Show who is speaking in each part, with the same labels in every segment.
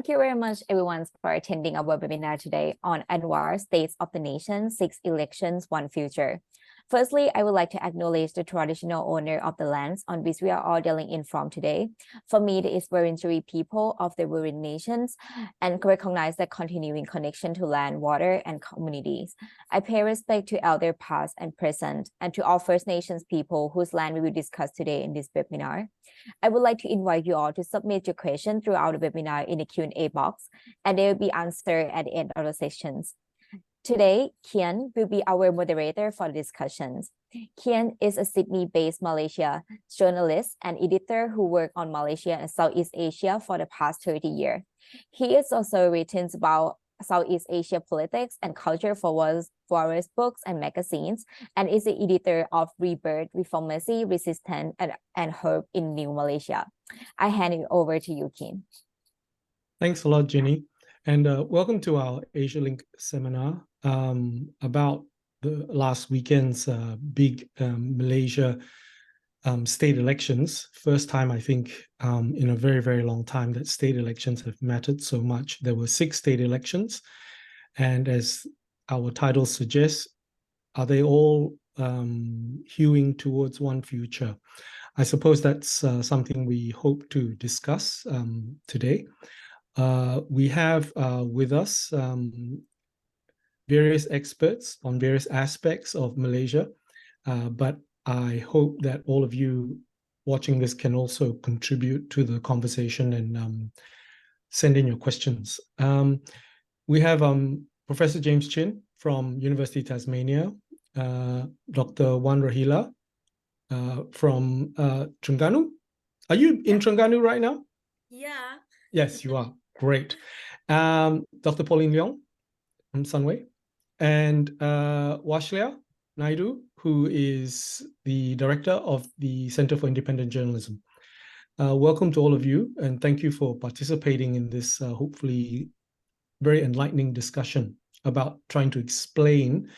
Speaker 1: Thank you very much, everyone, for attending our webinar today on Anwar, States of the Nation, 6 Elections, 1 Future. Firstly, I would like to acknowledge the traditional owner of the lands on which we are all dealing in from today. For me, the Islamist people of the Wurin nations and recognize the continuing connection to land, water, and communities. I pay respect to elder past and present, and to all First Nations people whose land we will discuss today in this webinar. I would like to invite you all to submit your questions throughout the webinar in the Q&A box, and they will be answered at the end of the sessions. Today, Kian will be our moderator for the discussions. Kian is a Sydney-based Malaysia journalist and editor who worked on Malaysia and Southeast Asia for the past 30 years. He is also written about Southeast Asia politics and culture for various books and magazines, and is the editor of Rebirth, Reformacy, Resistance, and Hope in New Malaysia. I hand it over to you, Kian.
Speaker 2: Thanks a lot, Jenny. And welcome to our Asialink seminar about the last weekend's big Malaysia state elections. First time, I think, in a very, very long time that state elections have mattered so much. There were 6 state elections. And as our title suggests, are they all hewing towards one future? I suppose that's something we hope to discuss today. We have with us various experts on various aspects of Malaysia, but I hope that all of you watching this can also contribute to the conversation and send in your questions. We have Professor James Chin from Universiti Tasmania, Dr. Wan Rohila from Terengganu. Are you in Terengganu right now?
Speaker 3: Yeah.
Speaker 2: Yes, you are. Great. Dr. Pauline Leong from Sunway, and Wathshlah Naidu, who is the director of the Center for Independent Journalism. Welcome to all of you, and thank you for participating in this hopefully very enlightening discussion about trying to explain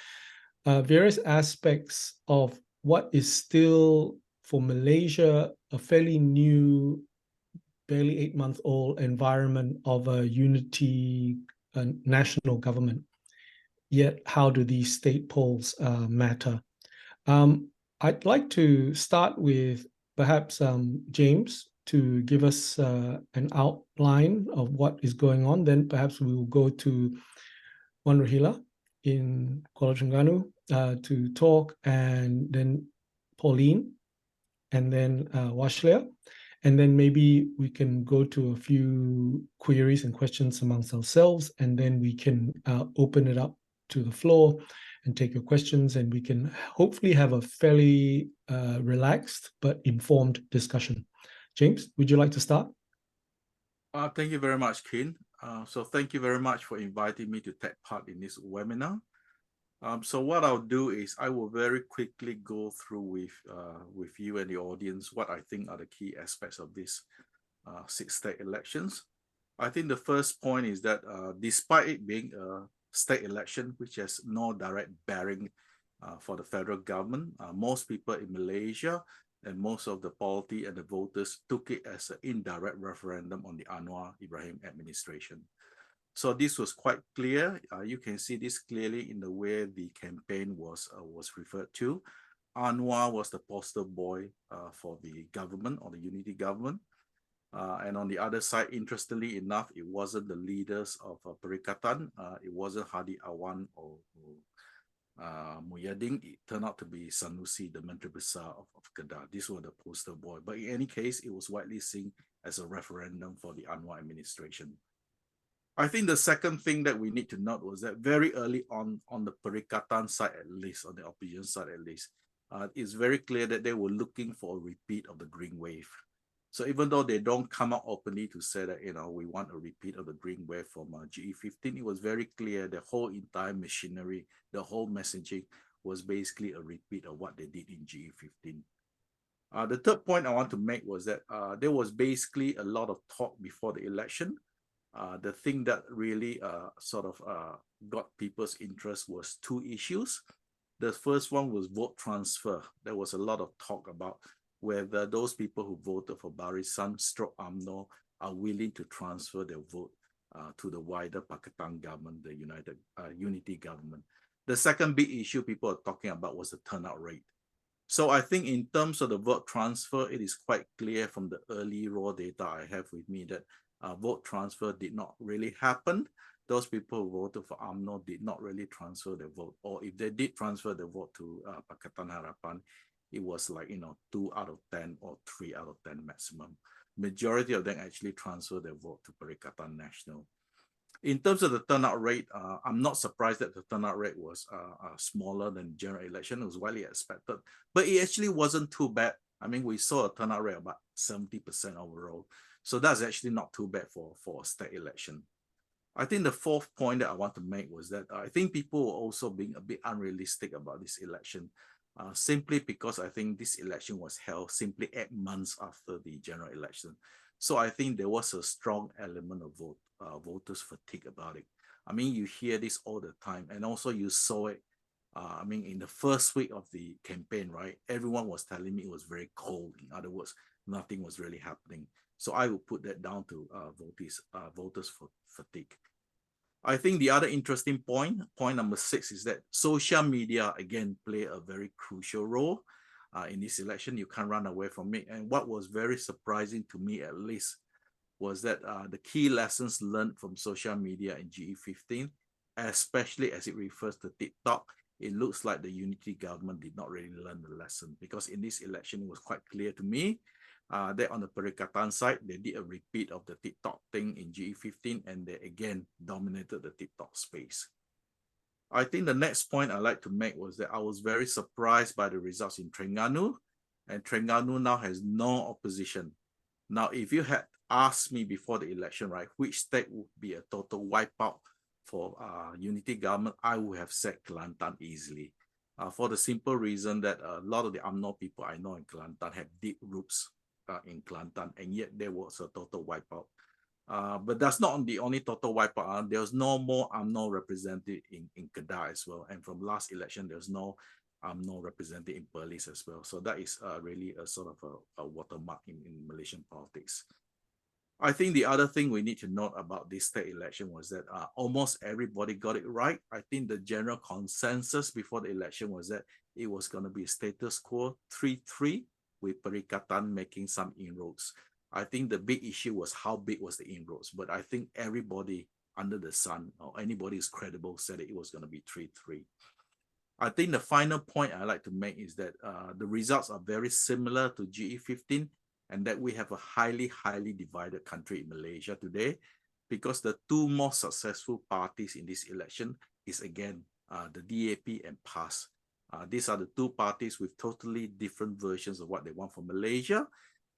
Speaker 2: various aspects of what is still, for Malaysia, a fairly new, barely 8-month-old environment of a unity national government. Yet, how do these state polls matter? I'd like to start with perhaps James to give us an outline of what is going on. Then perhaps we will go to Wan Rohila in Kuala Terengganu to talk, and then Pauline, and then Wathshlah. And then maybe we can go to a few queries and questions amongst ourselves, and then we can open it up to the floor and take your questions, and we can hopefully have a fairly relaxed but informed discussion. James, would you like to start?
Speaker 4: Thank you very much, Kin. So thank you very much for inviting me to take part in this webinar. So what I'll do is I will very quickly go through with you and the audience what I think are the key aspects of these 6 state elections. I think the first point is that despite it being a state election which has no direct bearing for the federal government, most people in Malaysia and most of the polity and the voters took it as an indirect referendum on the Anwar Ibrahim administration. So this was quite clear. You can see this clearly in the way the campaign was referred to. Anwar was the poster boy for the government, or the unity government. And on the other side, interestingly enough, it wasn't the leaders of Perikatan. It wasn't Hadi Awan or Muhyiddin. It turned out to be Sanusi, the Menteri Besar of Kedah. These were the poster boy. But in any case, it was widely seen as a referendum for the Anwar administration. I think the second thing that we need to note was that very early on the Perikatan side at least, on the opposition side at least, it's very clear that they were looking for a repeat of the Green Wave. So even though they don't come out openly to say that, we want a repeat of the Green Wave from GE15, it was very clear the whole entire machinery, the whole messaging was basically a repeat of what they did in GE15. The third point I want to make was that there was basically a lot of talk before the election. The thing that really got people's interest was 2 issues. The first one was vote transfer. There was a lot of talk about whether those people who voted for Barisan / UMNO are willing to transfer their vote to the wider Pakatan government, the unity government. The second big issue people are talking about was the turnout rate. So I think in terms of the vote transfer, it is quite clear from the early raw data I have with me that vote transfer did not really happen. Those people who voted for UMNO did not really transfer their vote, or if they did transfer the vote to Pakatan Harapan, it was like, 2 out of 10 or 3 out of 10 maximum. Majority of them actually transferred their vote to Perikatan Nasional. In terms of the turnout rate, I'm not surprised that the turnout rate was smaller than general election. It was widely expected, but it actually wasn't too bad. I mean, we saw a turnout rate about 70% overall. So that's actually not too bad for a state election. I think the fourth point that I want to make was that I think people were also being a bit unrealistic about this election, simply because I think this election was held simply 8 months after the general election. So I think there was a strong element of voters fatigue about it. I mean, you hear this all the time, and also you saw it. I mean, in the first week of the campaign, right? Everyone was telling me it was very cold. In other words, nothing was really happening. So I will put that down to voters fatigue. I think the other interesting point number 6, is that social media again play a very crucial role in this election. You can't run away from it. And what was very surprising to me, at least, was that the key lessons learned from social media in GE15, especially as it refers to TikTok, it looks like the unity government did not really learn the lesson, because in this election, it was quite clear to me that on the Perikatan side, they did a repeat of the TikTok thing in GE15, and they again dominated the TikTok space. I think the next point I'd like to make was that I was very surprised by the results in Terengganu, and Terengganu now has no opposition. Now, if you had asked me before the election, right, which state would be a total wipeout for unity government, I would have said Kelantan easily, for the simple reason that a lot of the UMNO people I know in Kelantan have deep roots in Kelantan, and yet there was a total wipeout. But that's not the only total wipeout. There's no more UMNO represented in Kedah as well, and from last election, there's no UMNO represented in Perlis as well. So that is really a sort of a watermark in Malaysian politics. I think the other thing we need to note about this state election was that almost everybody got it right. I think the general consensus before the election was that it was going to be status quo 3-3, with Perikatan making some inroads. I think the big issue was how big was the inroads, but I think everybody under the sun, or anybody who's credible, said that it was going to be 3-3. I think the final point I like to make is that the results are very similar to GE15, and that we have a highly divided country in Malaysia today, because the two most successful parties in this election is again the DAP and PAS. These are the two parties with totally different versions of what they want for Malaysia.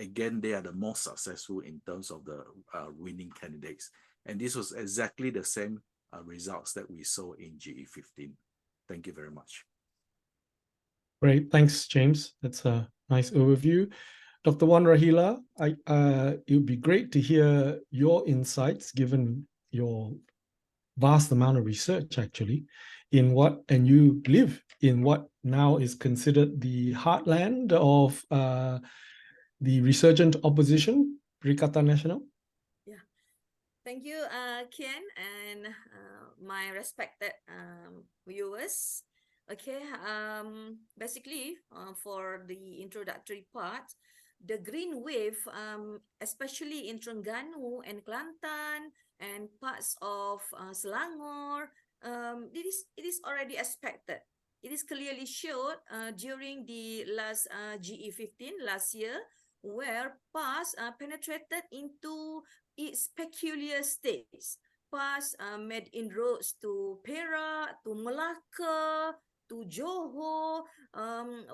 Speaker 4: Again, they are the most successful in terms of the winning candidates. And this was exactly the same results that we saw in GE15. Thank you very much.
Speaker 2: Great, thanks, James. That's a nice overview. Dr. Wan Rohila, it would be great to hear your insights, given your vast amount of research, actually, and you live in what now is considered the heartland of the resurgent opposition, Perikatan Nasional.
Speaker 3: Yeah, thank you, Ken, and my respected viewers. Okay, basically, for the introductory part, the green wave, especially in Terengganu and Kelantan and parts of Selangor, it is already expected. It is clearly showed during the last GE15 last year, where PAS penetrated into its peculiar states. PAS made inroads to Perak, to Melaka, to Johor,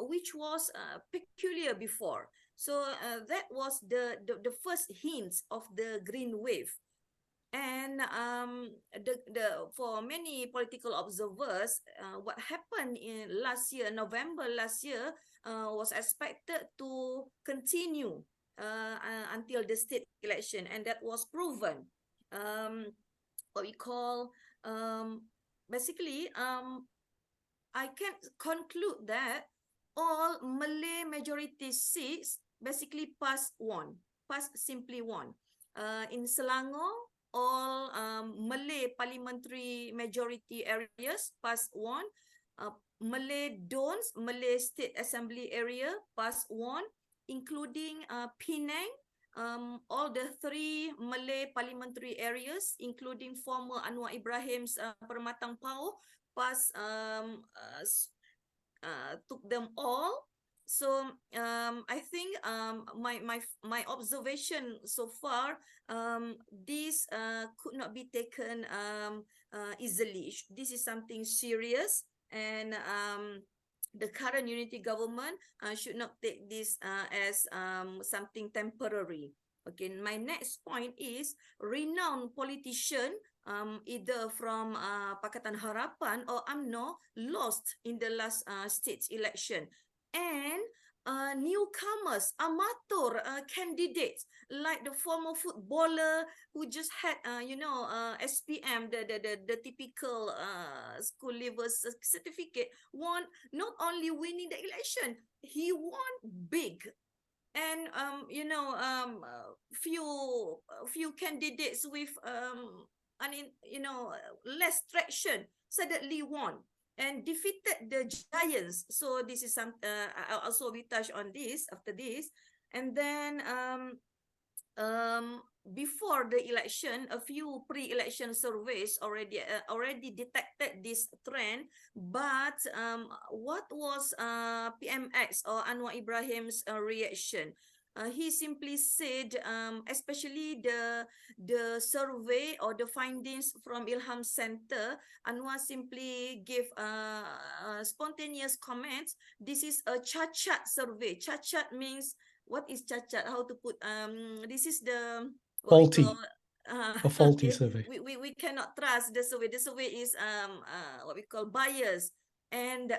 Speaker 3: which was peculiar before. So that was the first hints of the green wave. And for many political observers, what happened in November last year, was expected to continue until the state election, and that was proven. What we call, basically, I can conclude that all Malay majority seats basically PAS simply won. In Selangor, all Malay parliamentary majority areas, PAS 1. Malay Dons, Malay State Assembly area, PAS 1, including Penang, all the 3 Malay parliamentary areas, including former Anwar Ibrahim's Permatang Pau, PAS took them all. So I think my observation so far, this could not be taken easily. This is something serious, and the current unity government should not take this as something temporary. Okay, my next point is renowned politician, either from Pakatan Harapan or UMNO, lost in the last state election. And newcomers, amateur candidates, like the former footballer who just had, SPM, the typical school level certificate, won, not only winning the election, he won big. And few candidates with less traction suddenly won and defeated the giants. So this is some also we touch on this after this. And then before the election, a few pre-election surveys already detected this trend. But what was PMX or Anwar Ibrahim's reaction? He simply said, especially the survey or the findings from Ilham Center, Anwar simply gave spontaneous comments. This is a cacat survey. Cacat means, what is cacat? How to put, this is the
Speaker 2: faulty, a faulty
Speaker 3: okay.
Speaker 2: survey.
Speaker 3: We cannot trust the survey. The survey is what we call biased. And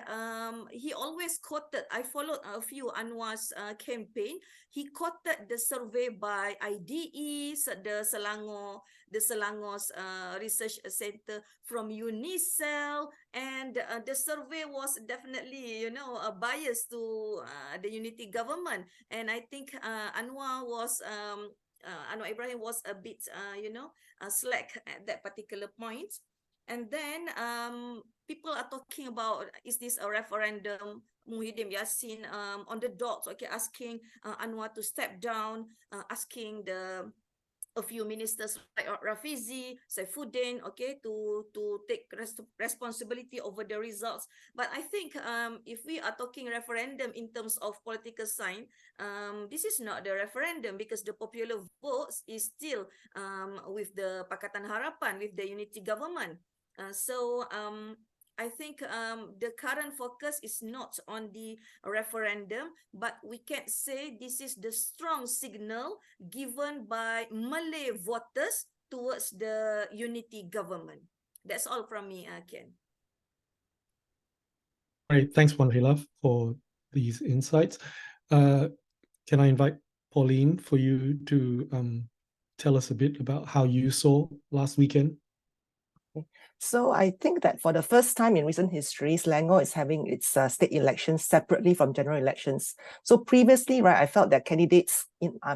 Speaker 3: he always quoted, I followed a few Anwar's campaign. He quoted the survey by IDE, the Selangor's research center, from UniSZA, and the survey was definitely, biased to the unity government. And I think Anwar Ibrahim was a bit, slack at that particular point. And then people are talking about, is this a referendum? Muhyiddin Yassin on the dot, okay, asking Anwar to step down, asking a few ministers like Rafizi, Saifuddin, okay, to take responsibility over the results. But I think if we are talking referendum in terms of political sign, this is not the referendum, because the popular votes is still with the Pakatan Harapan, with the unity government. So I think the current focus is not on the referendum, but we can say this is the strong signal given by Malay voters towards the unity government. That's all from me, Ken.
Speaker 2: Great, thanks, Rohila, for these insights. Can I invite Pauline for you to tell us a bit about how you saw last weekend?
Speaker 5: So I think that for the first time in recent history, Selangor is having its state elections separately from general elections. So previously, right, I felt that candidates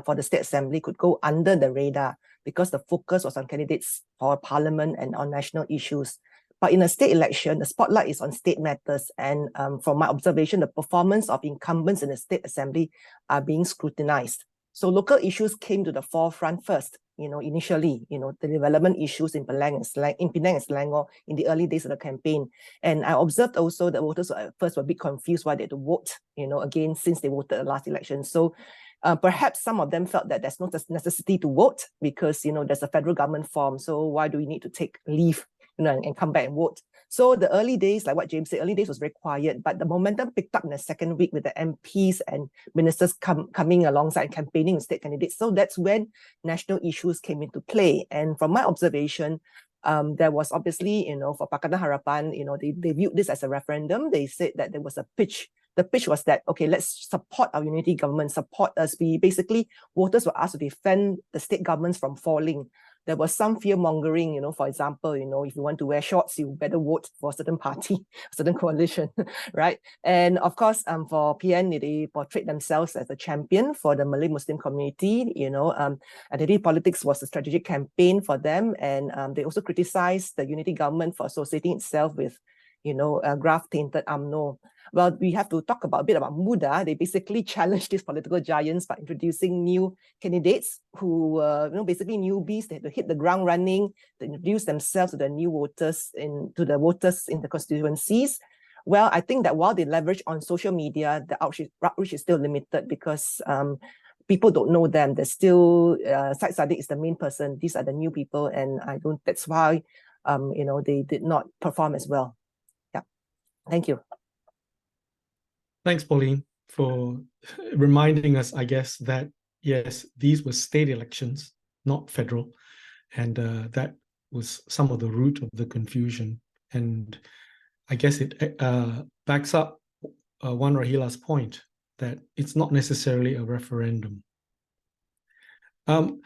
Speaker 5: for the state assembly could go under the radar because the focus was on candidates for parliament and on national issues. But in a state election, the spotlight is on state matters. And from my observation, the performance of incumbents in the state assembly are being scrutinized. So local issues came to the forefront first. Initially, the development issues in Penang and Selangor in the early days of the campaign. And I observed also that voters at first were a bit confused why they had to vote, again, since they voted the last election. So perhaps some of them felt that there's no necessity to vote because, there's a federal government form. So why do we need to take leave, and come back and vote? So the early days, like what James said, early days was very quiet, but the momentum picked up in the second week with the MPs and ministers coming alongside campaigning with state candidates. So that's when national issues came into play. And from my observation, there was obviously, for Pakatan Harapan, they viewed this as a referendum. They said that there was a pitch. The pitch was that, okay, let's support our unity government, support us. Voters were asked to defend the state governments from falling. there was some fear mongering, you know, for example, you know, if you want to wear shorts, you better vote for a certain party, a certain coalition, right? And of course, for PN, they portrayed themselves as a champion for the Malay Muslim community, you know, identity politics was a strategic campaign for them. And they also criticized the unity government for associating itself with, you know, graph-tainted UMNO. Well, we have to talk a bit about MUDA. They basically challenged these political giants by introducing new candidates who, you know, basically newbies. They had to hit the ground running, to introduce themselves to the new voters, to the voters in the constituencies. Well, I think that while they leverage on social media, the outreach is still limited because people don't know them. There's still, Syed Saddiq is the main person. These are the new people, and that's why, you know, they did not perform as well. Yeah, thank you.
Speaker 2: Thanks, Pauline, for reminding us, I guess, that yes, these were state elections, not federal. And that was some of the root of the confusion. And I guess it backs up Wan Rohila's point that it's not necessarily a referendum. Can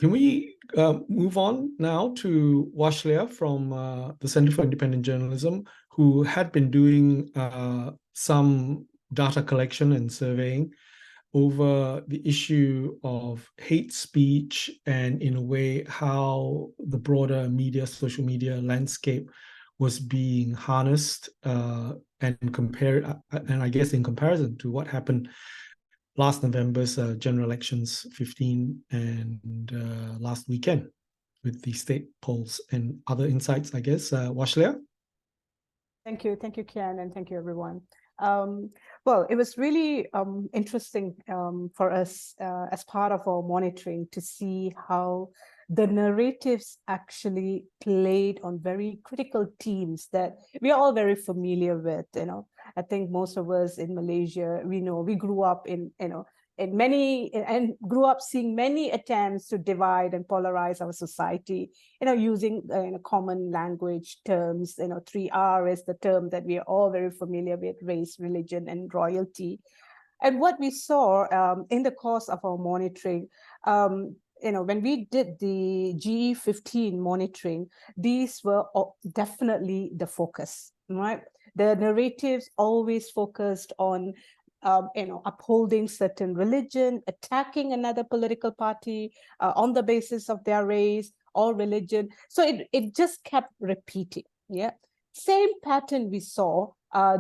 Speaker 2: we move on now to Wathshlah from the Center for Independent Journalism, who had been doing some data collection and surveying over the issue of hate speech and, in a way, how the broader media, social media landscape was being harnessed and compared, and I guess in comparison to what happened last November's general elections 15 and last weekend with the state polls and other insights, I guess. Wathshlah?
Speaker 6: Thank you, Kian, and thank you, everyone. Well, it was really interesting for us as part of our monitoring to see how the narratives actually played on very critical themes that we are all very familiar with. You know, I think most of us in Malaysia, we grew up in grew up seeing many attempts to divide and polarize our society, using common language terms. 3R is the term that we are all very familiar with: race, religion, and royalty. And what we saw in the course of our monitoring, when we did the GE15 monitoring, these were definitely the focus, right? The narratives always focused on upholding certain religion, attacking another political party on the basis of their race or religion. So it just kept repeating. Yeah, same pattern we saw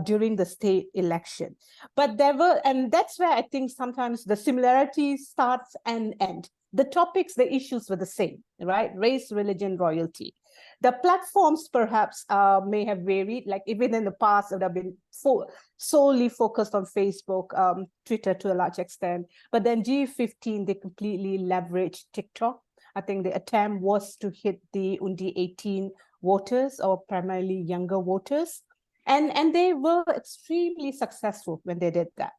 Speaker 6: during the state election. But there were, and that's where I think sometimes the similarities starts and end. The topics, the issues were the same, right? Race, religion, royalty. The platforms perhaps may have varied, like even in the past, it would have been solely focused on Facebook, Twitter to a large extent. But then G15, they completely leveraged TikTok. I think the attempt was to hit the Undi 18 voters, or primarily younger voters. And they were extremely successful when they did that.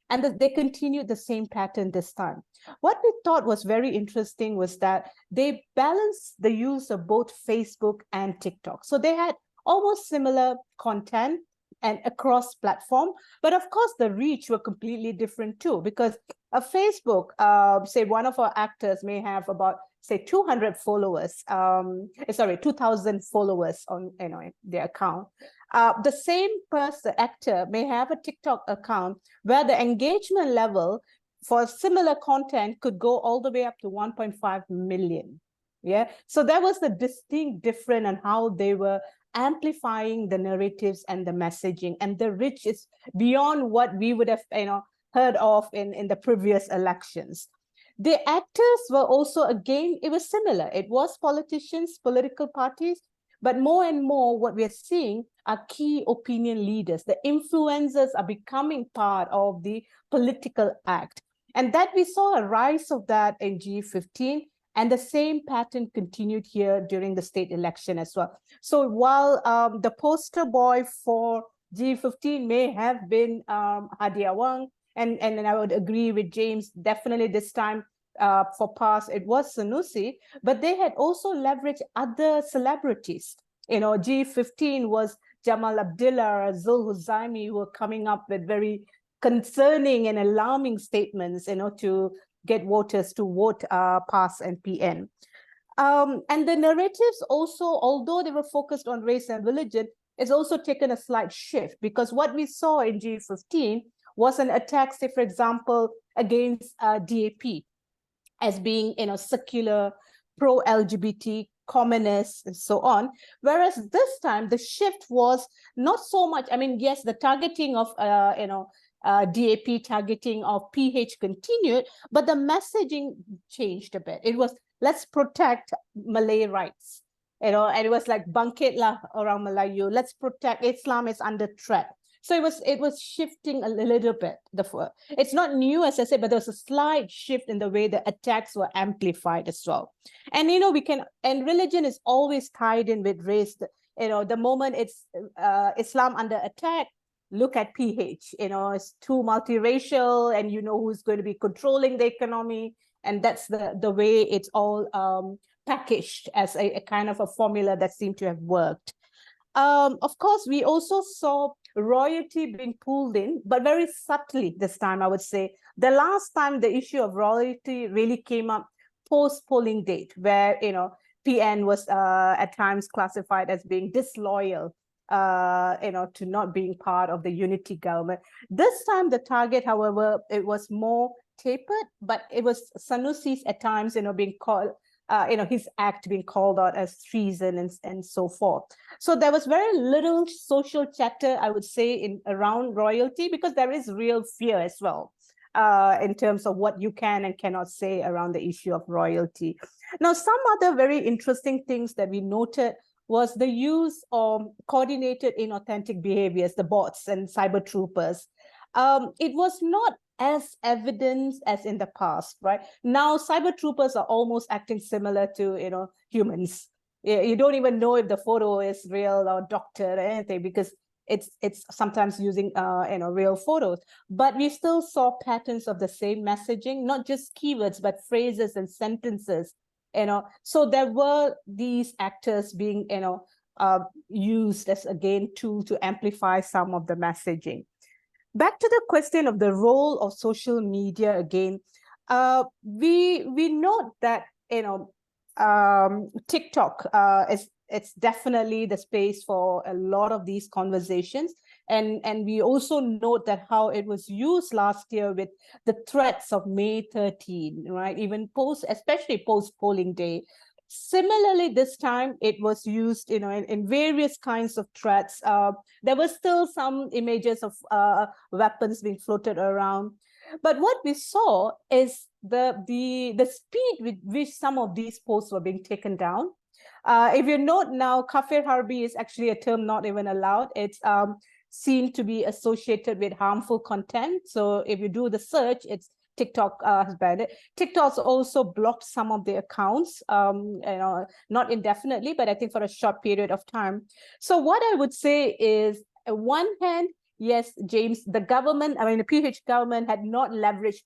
Speaker 6: And they continued the same pattern this time. What we thought was very interesting was that they balanced the use of both Facebook and TikTok. So they had almost similar content and across platform, but of course the reach were completely different too, because a Facebook, say one of our actors may have about, say, 200 followers, 2,000 followers on their account. The same person, actor, may have a TikTok account where the engagement level for similar content could go all the way up to 1.5 million. Yeah, so that was the distinct difference in how they were amplifying the narratives and the messaging, and the reach is beyond what we would have heard of in the previous elections. The actors were also, again, it was similar. It was politicians, political parties, but more and more what we are seeing are key opinion leaders. The influencers are becoming part of the political act. And that we saw a rise of that in G15, and the same pattern continued here during the state election as well. So while the poster boy for G15 may have been Hadia Wang, and I would agree with James, definitely this time for past, it was Sanusi, but they had also leveraged other celebrities. G15 was Jamal Abdullah, Zul Huzaimi, who were coming up with very concerning and alarming statements, to get voters to vote PAS and PN. And the narratives also, although they were focused on race and religion, it's also taken a slight shift, because what we saw in G15 was an attack, say, for example, against DAP as being, secular, pro-LGBT, communist, and so on. Whereas this time, the shift was not so much, I mean, yes, the targeting of, DAP targeting of PH continued, but the messaging changed a bit. It was, let's protect Malay rights, and it was like bangkitlah orang Melayu. Let's protect, Islam is under threat. So it was shifting a little bit. It's not new, as I said, but there was a slight shift in the way the attacks were amplified as well. And and religion is always tied in with race. The moment it's Islam under attack, look at PH. It's too multiracial, and who's going to be controlling the economy, and that's the way it's all packaged as a kind of a formula that seemed to have worked. Of course, we also saw royalty being pulled in, but very subtly this time, I would say. The last time the issue of royalty really came up post-polling date, where, PN was at times classified as being disloyal, to not being part of the unity government. This time, the target, however, it was more tapered, but it was Sanusi's at times, being called, his act being called out as treason and so forth. So there was very little social chatter, I would say, around royalty, because there is real fear as well in terms of what you can and cannot say around the issue of royalty. Now, some other very interesting things that we noted was the use of coordinated inauthentic behaviors, the bots and cyber troopers. It was not as evident as in the past, right? Now, cyber troopers are almost acting similar to, humans. You don't even know if the photo is real or doctored or anything, because it's sometimes using, real photos. But we still saw patterns of the same messaging, not just keywords, but phrases and sentences, So there were these actors being, used as, again, tool to amplify some of the messaging. Back to the question of the role of social media again, we note that TikTok it's definitely the space for a lot of these conversations, and we also note that how it was used last year with the threats of May 13, right? Even especially post-polling day. Similarly, this time it was used, in various kinds of threats. There were still some images of weapons being floated around. But what we saw is the speed with which some of these posts were being taken down. If you note now, kafir harbi is actually a term not even allowed. It's seen to be associated with harmful content. So if you do the search, it's TikTok has banned it. TikTok's also blocked some of the accounts, not indefinitely, but I think for a short period of time. So what I would say is, on one hand, yes, James, the government, the PH government had not leveraged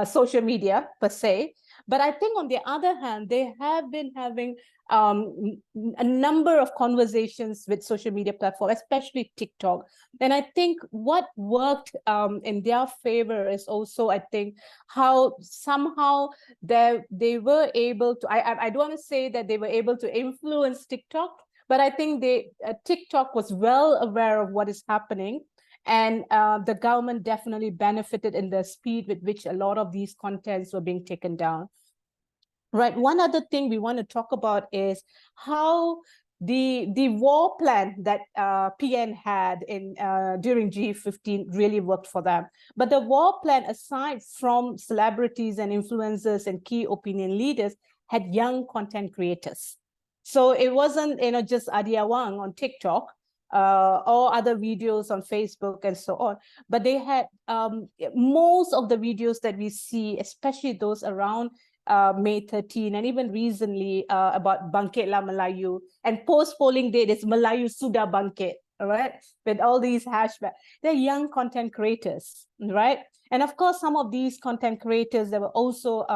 Speaker 6: social media per se, but I think on the other hand, they have been having a number of conversations with social media platforms, especially TikTok. And I think what worked in their favor is also, I think, how somehow they were able to, I don't want to say that they were able to influence TikTok, but I think TikTok was well aware of what is happening. And the government definitely benefited in the speed with which a lot of these contents were being taken down. Right. One other thing we want to talk about is how the war plan that PN had during G15 really worked for them. But the war plan, aside from celebrities and influencers and key opinion leaders, had young content creators. So it wasn't, just Adia Wang on TikTok or other videos on Facebook and so on, but they had most of the videos that we see, especially those around May 13, and even recently about Bangkitlah Melayu, and post-polling date is Melayu Sudah Bangkit, all right? With all these hashtags, they're young content creators, right? And of course, some of these content creators, there were also,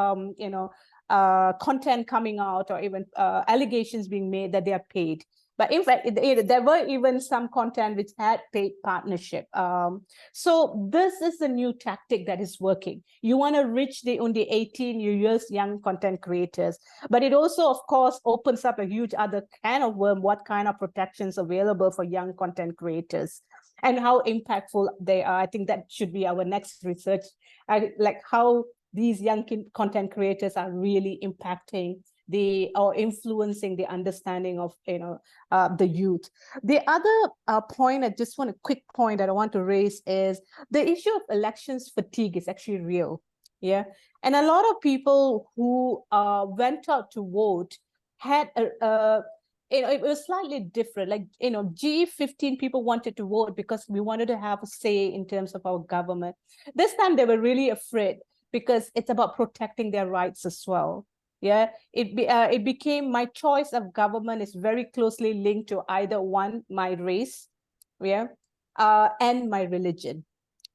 Speaker 6: content coming out, or even allegations being made that they are paid. But in fact, there were even some content which had paid partnership. So this is the new tactic that is working. You want to reach the only 18 years young content creators, but it also, of course, opens up a huge other can of worm, what kind of protections available for young content creators and how impactful they are. I think that should be our next research, like how these young content creators are really impacting or influencing the understanding of the youth. The other point, I just want a quick point that I want to raise is the issue of elections fatigue is actually real. Yeah, and a lot of people who went out to vote had it was slightly different. Like G15 people wanted to vote because we wanted to have a say in terms of our government. This time they were really afraid because it's about protecting their rights as well. Yeah, it became my choice of government is very closely linked to either one, my race, yeah, and my religion.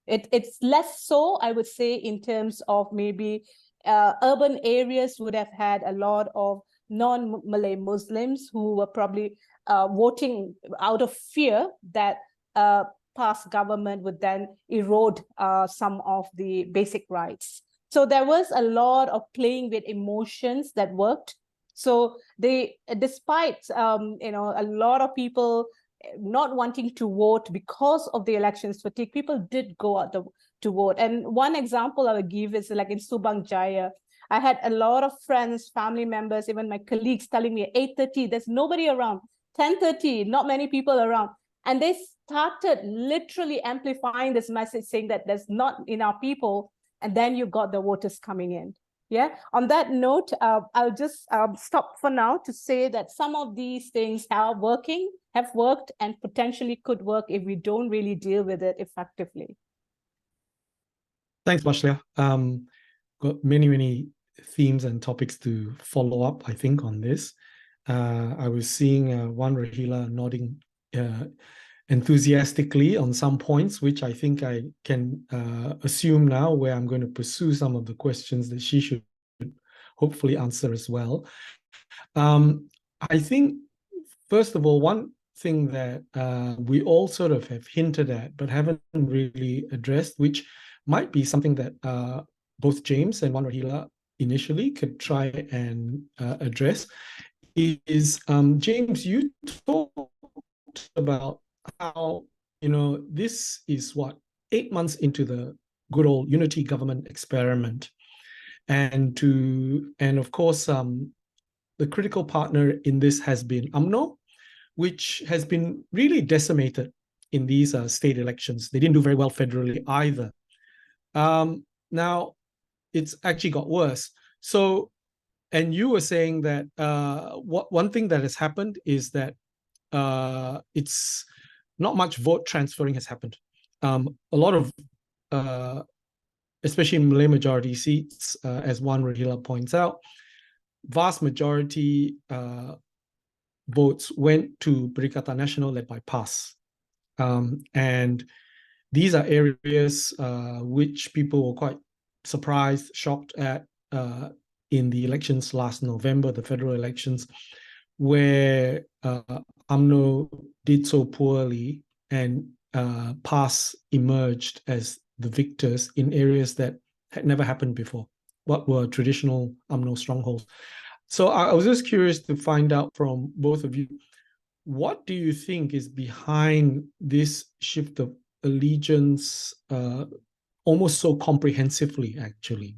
Speaker 6: It's less so, I would say, in terms of maybe urban areas would have had a lot of non-Malay Muslims who were probably voting out of fear that past government would then erode some of the basic rights. So there was a lot of playing with emotions that worked. So despite a lot of people not wanting to vote because of the elections fatigue, people did go out to vote. And one example I would give is like in Subang Jaya. I had a lot of friends, family members, even my colleagues telling me 8:30, there's nobody around. 10:30, not many people around. And they started literally amplifying this message saying that there's not enough people. And then you got the voters coming in. Yeah. On that note, I'll just stop for now to say that some of these things have worked, and potentially could work if we don't really deal with it effectively.
Speaker 2: Thanks, Wathshlah. Got many themes and topics to follow up, I think, on this. I was seeing one Rohila nodding enthusiastically on some points, which I think I can assume now where I'm going to pursue some of the questions that she should hopefully answer as well. I think, first of all, one thing that we all sort of have hinted at but haven't really addressed, which might be something that both James and Wan Rohila initially could try and address, is James, you talked about how, this is 8 months into the good old unity government experiment. And of course, the critical partner in this has been UMNO, which has been really decimated in these state elections. They didn't do very well federally either. Now, it's actually got worse. So, and you were saying that one thing that has happened is that it's not much vote transferring has happened. A lot of, especially in Malay majority seats, as Wan Rohila points out, vast majority votes went to Perikatan Nasional led by PAS. And these are areas which people were quite surprised, shocked at in the elections last November, the federal elections, where UMNO did so poorly and PAS emerged as the victors in areas that had never happened before, what were traditional UMNO strongholds. So I was just curious to find out from both of you, what do you think is behind this shift of allegiance almost so comprehensively, actually?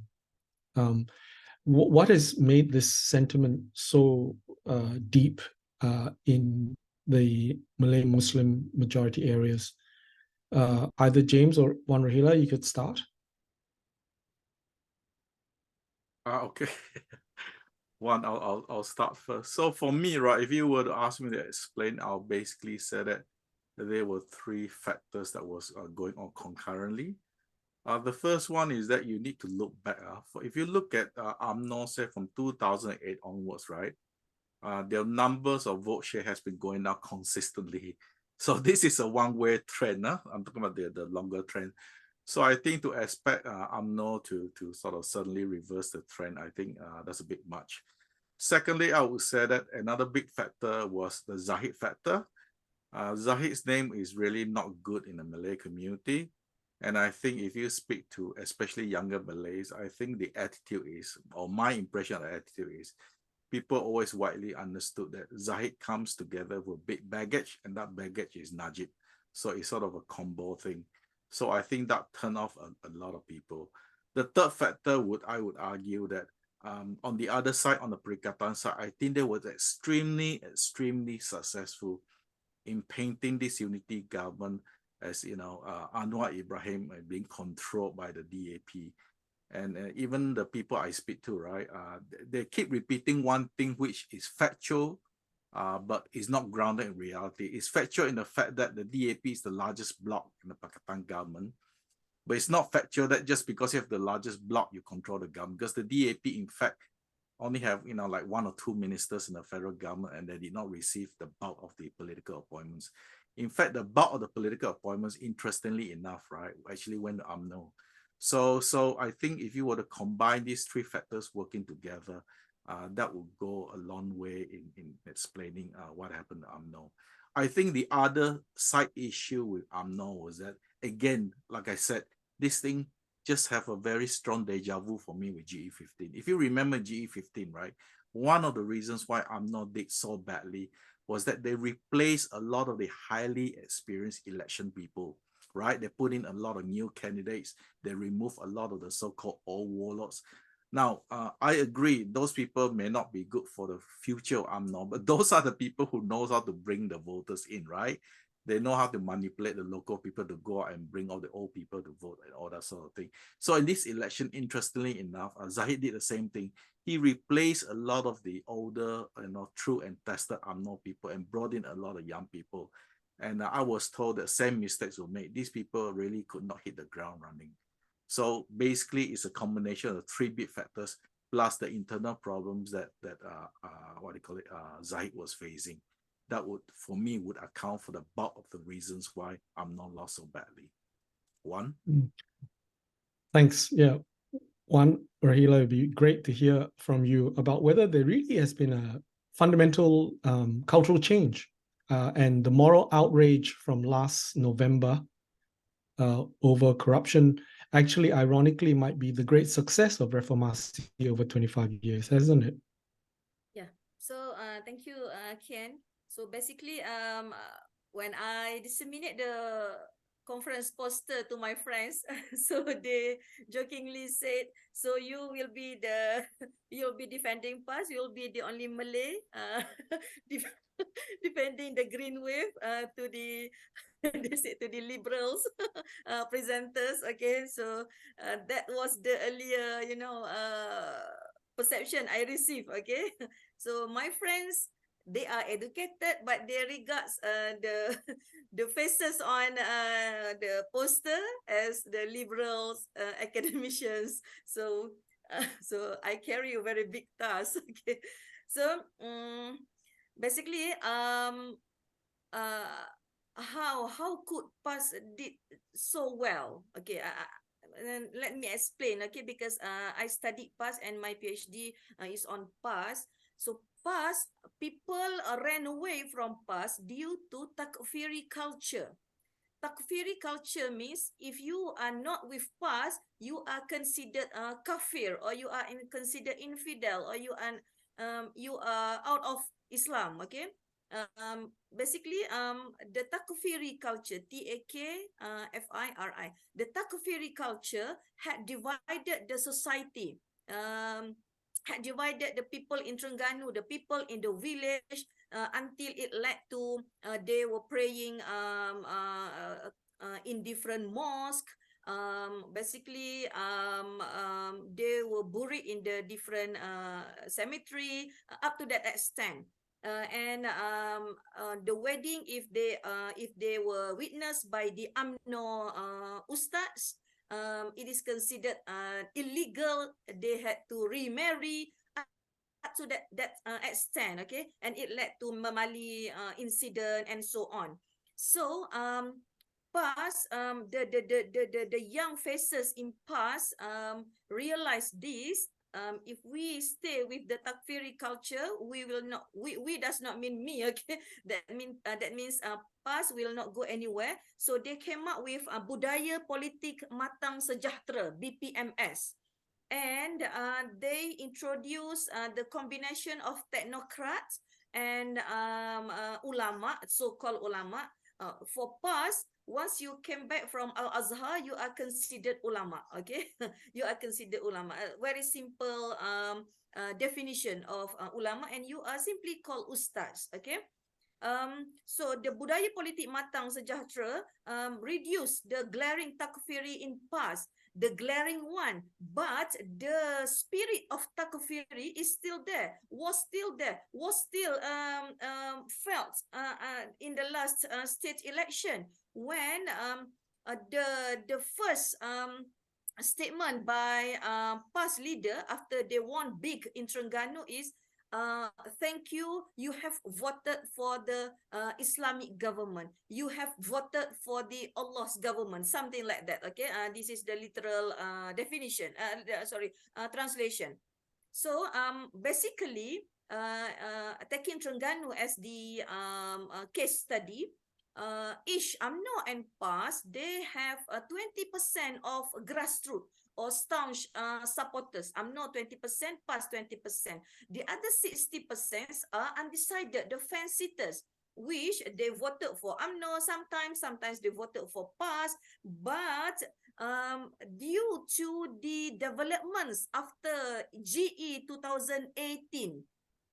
Speaker 2: What has made this sentiment so deep in the Malay Muslim majority areas? Either James or Wan Rohila, you could start.
Speaker 4: Okay. One, I'll start first. So for me, right, if you were to ask me to explain, I'll basically say that there were three factors that was going on concurrently. The first one is that you need to look back. If you look at UMNO, say from 2008 onwards, right, their numbers of vote share has been going down consistently. So this is a one-way trend. I'm talking about the longer trend. So I think to expect UMNO to sort of suddenly reverse the trend, I think that's a bit much. Secondly, I would say that another big factor was the Zahid factor. Zahid's name is really not good in the Malay community. And I think if you speak to especially younger Malays, I think the attitude is, or my impression of the attitude is, people always widely understood that Zahid comes together with big baggage, and that baggage is Najib. So it's sort of a combo thing. So I think that turned off a lot of people. The third factor I would argue that on the other side, on the Perikatan side, I think they were extremely successful in painting this unity government as, Anwar Ibrahim being controlled by the DAP. And even the people I speak to, right, they keep repeating one thing which is factual, but is not grounded in reality. It's factual in the fact that the DAP is the largest bloc in the Pakatan government. But it's not factual that just because you have the largest bloc, you control the government. Because the DAP, in fact, only have, like 1 or 2 ministers in the federal government, and they did not receive the bulk of the political appointments. In fact, the bulk of the political appointments, interestingly enough, right, actually went to UMNO. So I think if you were to combine these three factors working together, that would go a long way in explaining what happened to UMNO. I think the other side issue with UMNO was that, again, like I said, this thing just have a very strong deja vu for me with GE15. If you remember GE15, right, one of the reasons why UMNO did so badly was that they replaced a lot of the highly experienced election people, right? They put in a lot of new candidates. They remove a lot of the so-called old warlords. Now, I agree, those people may not be good for the future of UMNO, but those are the people who knows how to bring the voters in, right? They know how to manipulate the local people to go out and bring all the old people to vote and all that sort of thing. So in this election, interestingly enough, Zahid did the same thing. He replaced a lot of the older, true and tested UMNO people and brought in a lot of young people. And I was told that same mistakes were made. These people really could not hit the ground running. So basically, it's a combination of the three big factors plus the internal problems that Zahid was facing. That would, for me, would account for the bulk of the reasons why I'm not lost so badly. One.
Speaker 2: Thanks. Yeah. One, Rohila, it'd be great to hear from you about whether there really has been a fundamental cultural change and the moral outrage from last November over corruption actually, ironically, might be the great success of Reformasi over 25 years, hasn't it?
Speaker 3: Yeah. So thank you, Ken. So basically, when I disseminate the conference poster to my friends, so they jokingly said, "So you'll be defending PAS. You'll be the only Malay defending the green wave to the." They said to the liberals presenters. Okay, so that was the earlier, perception I received. Okay, so my friends, they are educated, but they regards the faces on the poster as the liberals academicians. So so I carry a very big task. Okay, so basically how could PAS did so well? Okay, and let me explain. Okay, because I studied PAS and my PhD is on PAS. So PAS, people ran away from PAS due to takfiri culture. Takfiri culture means if you are not with PAS, you are considered kafir, or you are considered infidel, or you are out of Islam. Okay. Basically, the takfiri culture, TAKFIRI, the takfiri culture had divided the society, had divided the people in Terengganu, the people in the village, until it led to they were praying in different mosques. Basically, they were buried in the different cemetery up to that extent. And the wedding, if they were witnessed by the UMNO ustads, it is considered illegal. They had to remarry up to that extent. Okay, and it led to Mamali incident and so on. So PAS, the young faces in PAS realized this. if we stay with the takfiri culture, we will not. We does not mean me. Okay, that means PAS will not go anywhere. So they came up with budaya politik matang sejahtera (BPMS). And they introduced the combination of technocrats and ulama, so-called ulama. For PAS, once you came back from Al-Azhar, you are considered ulama, okay? You are considered ulama. Very simple definition of ulama, and you are simply called ustaz, okay? So the budaya politik matang sejahtera reduce the glaring takfiri in PAS, the glaring one, but the spirit of takfiri is still there, was still felt in the last state election when the first statement by PAS leader after they won big in Terengganu is thank you, you have voted for the Islamic government. You have voted for the Allah's government, something like that. Okay, this is the literal definition. Translation. So basically, taking Terengganu as the case study, each UMNO and PAS, they have 20% of grassroots or staunch supporters. UMNO 20%, PAS 20%. The other 60% are undecided, the fence-sitters, which they voted for UMNO sometimes they voted for PAS, but due to the developments after GE 2018,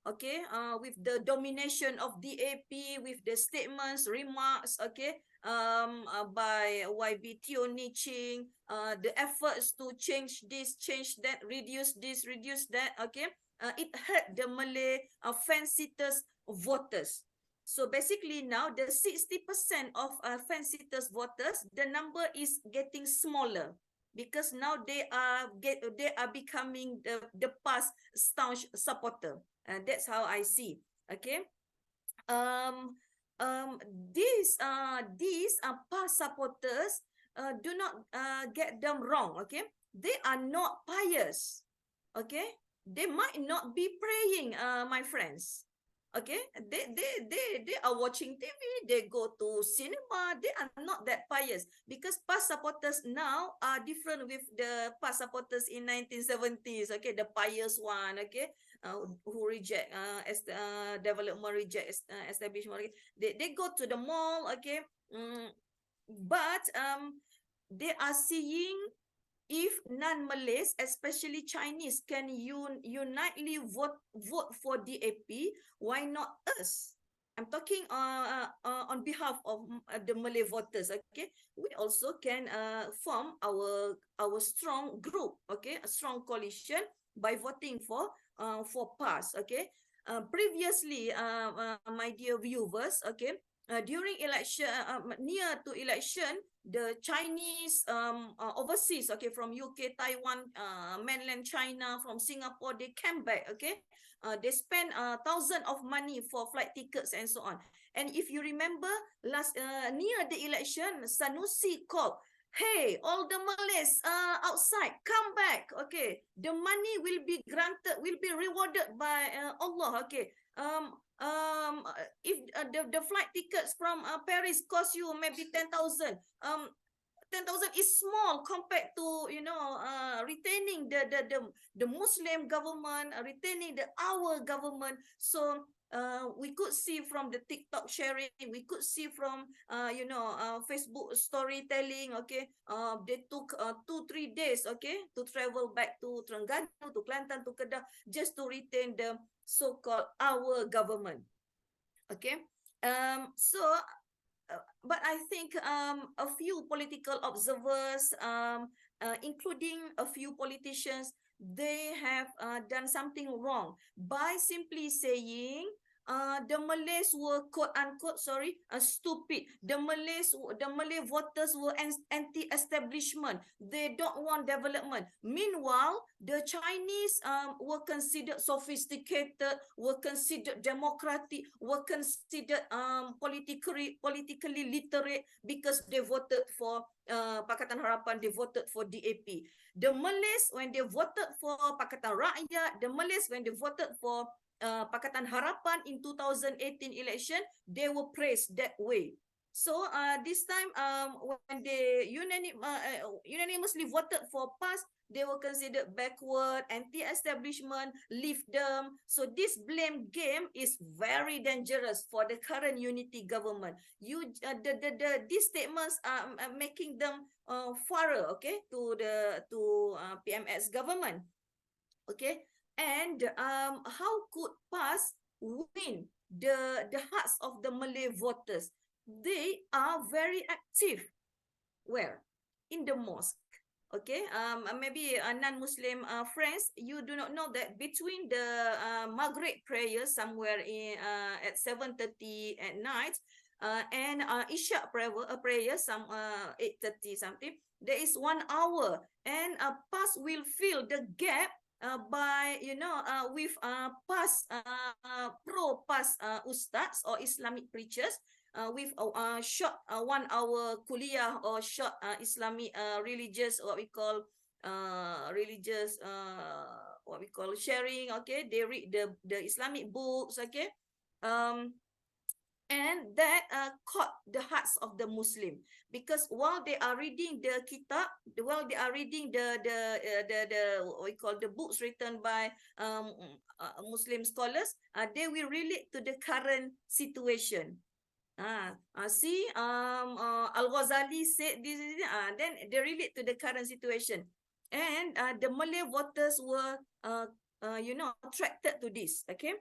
Speaker 3: okay, with the domination of DAP, with the statements, remarks, okay, by YB Teo Ni Ching, the efforts to change this, change that, reduce this, reduce that, okay, it hurt the Malay fence-sitters voters. So basically now the 60% of fence-sitters voters, the number is getting smaller, because now they are becoming the PAS staunch supporter. That's how I see. Okay. These PAS supporters, do not get them wrong. Okay, they are not pious. Okay, they might not be praying, my friends. Okay, they are watching TV, they go to cinema, they are not that pious, because PAS supporters now are different with the PAS supporters in 1970s, okay, the pious one, okay, who reject development, reject establishment, they go to the mall, okay, but they are seeing if non-Malays, especially Chinese, can unitely vote for DAP, why not us? I'm talking on behalf of the Malay voters. Okay, we also can form our strong group. Okay, a strong coalition by voting for PAS. Okay, previously, my dear viewers. Okay. During election, near to election, the Chinese overseas, okay, from UK, Taiwan, mainland China, from Singapore, they came back, okay. They spent thousands of money for flight tickets and so on. And if you remember, last near the election, Sanusi called, hey, all the Malays outside, come back, okay. The money will be granted, will be rewarded by Allah, okay. If the flight tickets from Paris cost you maybe 10,000, 10,000 is small compared to, you know, retaining the Muslim government, retaining our government. So we could see from the TikTok sharing, we could see from you know, Facebook storytelling, okay, they took 2-3 days, okay, to travel back to Terengganu, to Kelantan, to Kedah, just to retain the so-called our government. Okay, but I think a few political observers, including a few politicians, they have done something wrong by simply saying the Malays were quote unquote stupid. The Malay voters were anti-establishment. They don't want development. Meanwhile, the Chinese were considered sophisticated, were considered democratic, were considered politically literate because they voted for Pakatan Harapan, they voted for DAP. The Malays, when they voted for Pakatan Rakyat, the Malays, when they voted for Pakatan Harapan in 2018 election, they were praised that way. So this time, when they unanimously voted for PAS, they were considered backward, anti-establishment, leave them. So this blame game is very dangerous for the current unity government. These statements are making them fairer, okay, to PMS government, okay. And how could PAS win the hearts of the Malay voters? They are very active. Where? In the mosque. Okay, maybe non-Muslim friends, you do not know that between the Maghrib prayer somewhere in at 7:30 at night and Isha prayer some 8:30 something, there is 1 hour, and PAS will fill the gap by with pro-PAS ustads or Islamic preachers with short 1 hour kuliah or short Islamic religious what we call sharing. Okay, they read the Islamic books. Okay, and that caught the hearts of the Muslim, because while they are reading the kitab, while they are reading the what we call the books written by Muslim scholars, they will relate to the current situation. See, Al-Ghazali said this, then they relate to the current situation, and the Malay voters were attracted to this. Okay,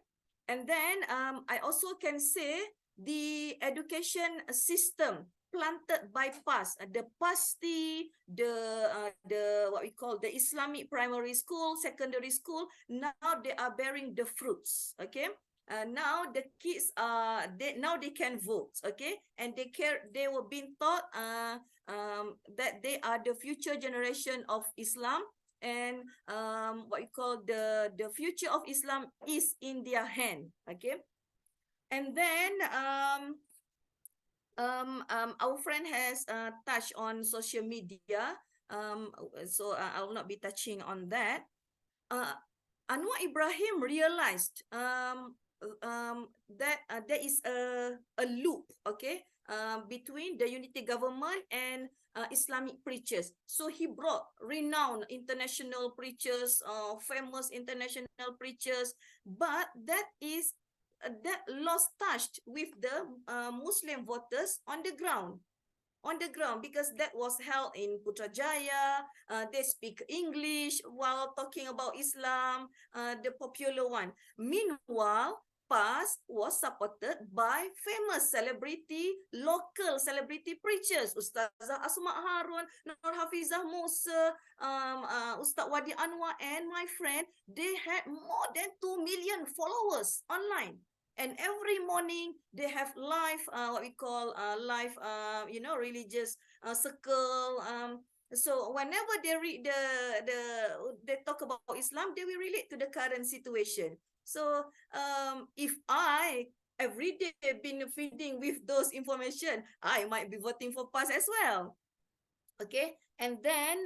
Speaker 3: and then I also can say the education system planted by PAS, the PASTI, the what we call the Islamic primary school, secondary school, now they are bearing the fruits. Okay, now the kids now they can vote. Okay, and they were being taught that they are the future generation of Islam, and what you call the future of Islam is in their hand. Okay, and then our friend has touched on social media, so I will not be touching on that. Anwar Ibrahim realized that there is a loop, okay, between the unity government and Islamic preachers. So he brought renowned international preachers, famous international preachers, but that lost touch with the Muslim voters on the ground. Because that was held in Putrajaya, they speak English while talking about Islam, the popular one. Meanwhile, PAS was supported by famous local celebrity preachers, Ustazah Asma Harun, Nur Hafizah Musa, Ustaz Wadi Anwar, and my friend. They had more than 2 million followers online. And every morning they have live, what we call live, religious circle. So whenever they read they talk about Islam, they will relate to the current situation. So if I every day been feeding with those information, I might be voting for PAS as well. Okay, and then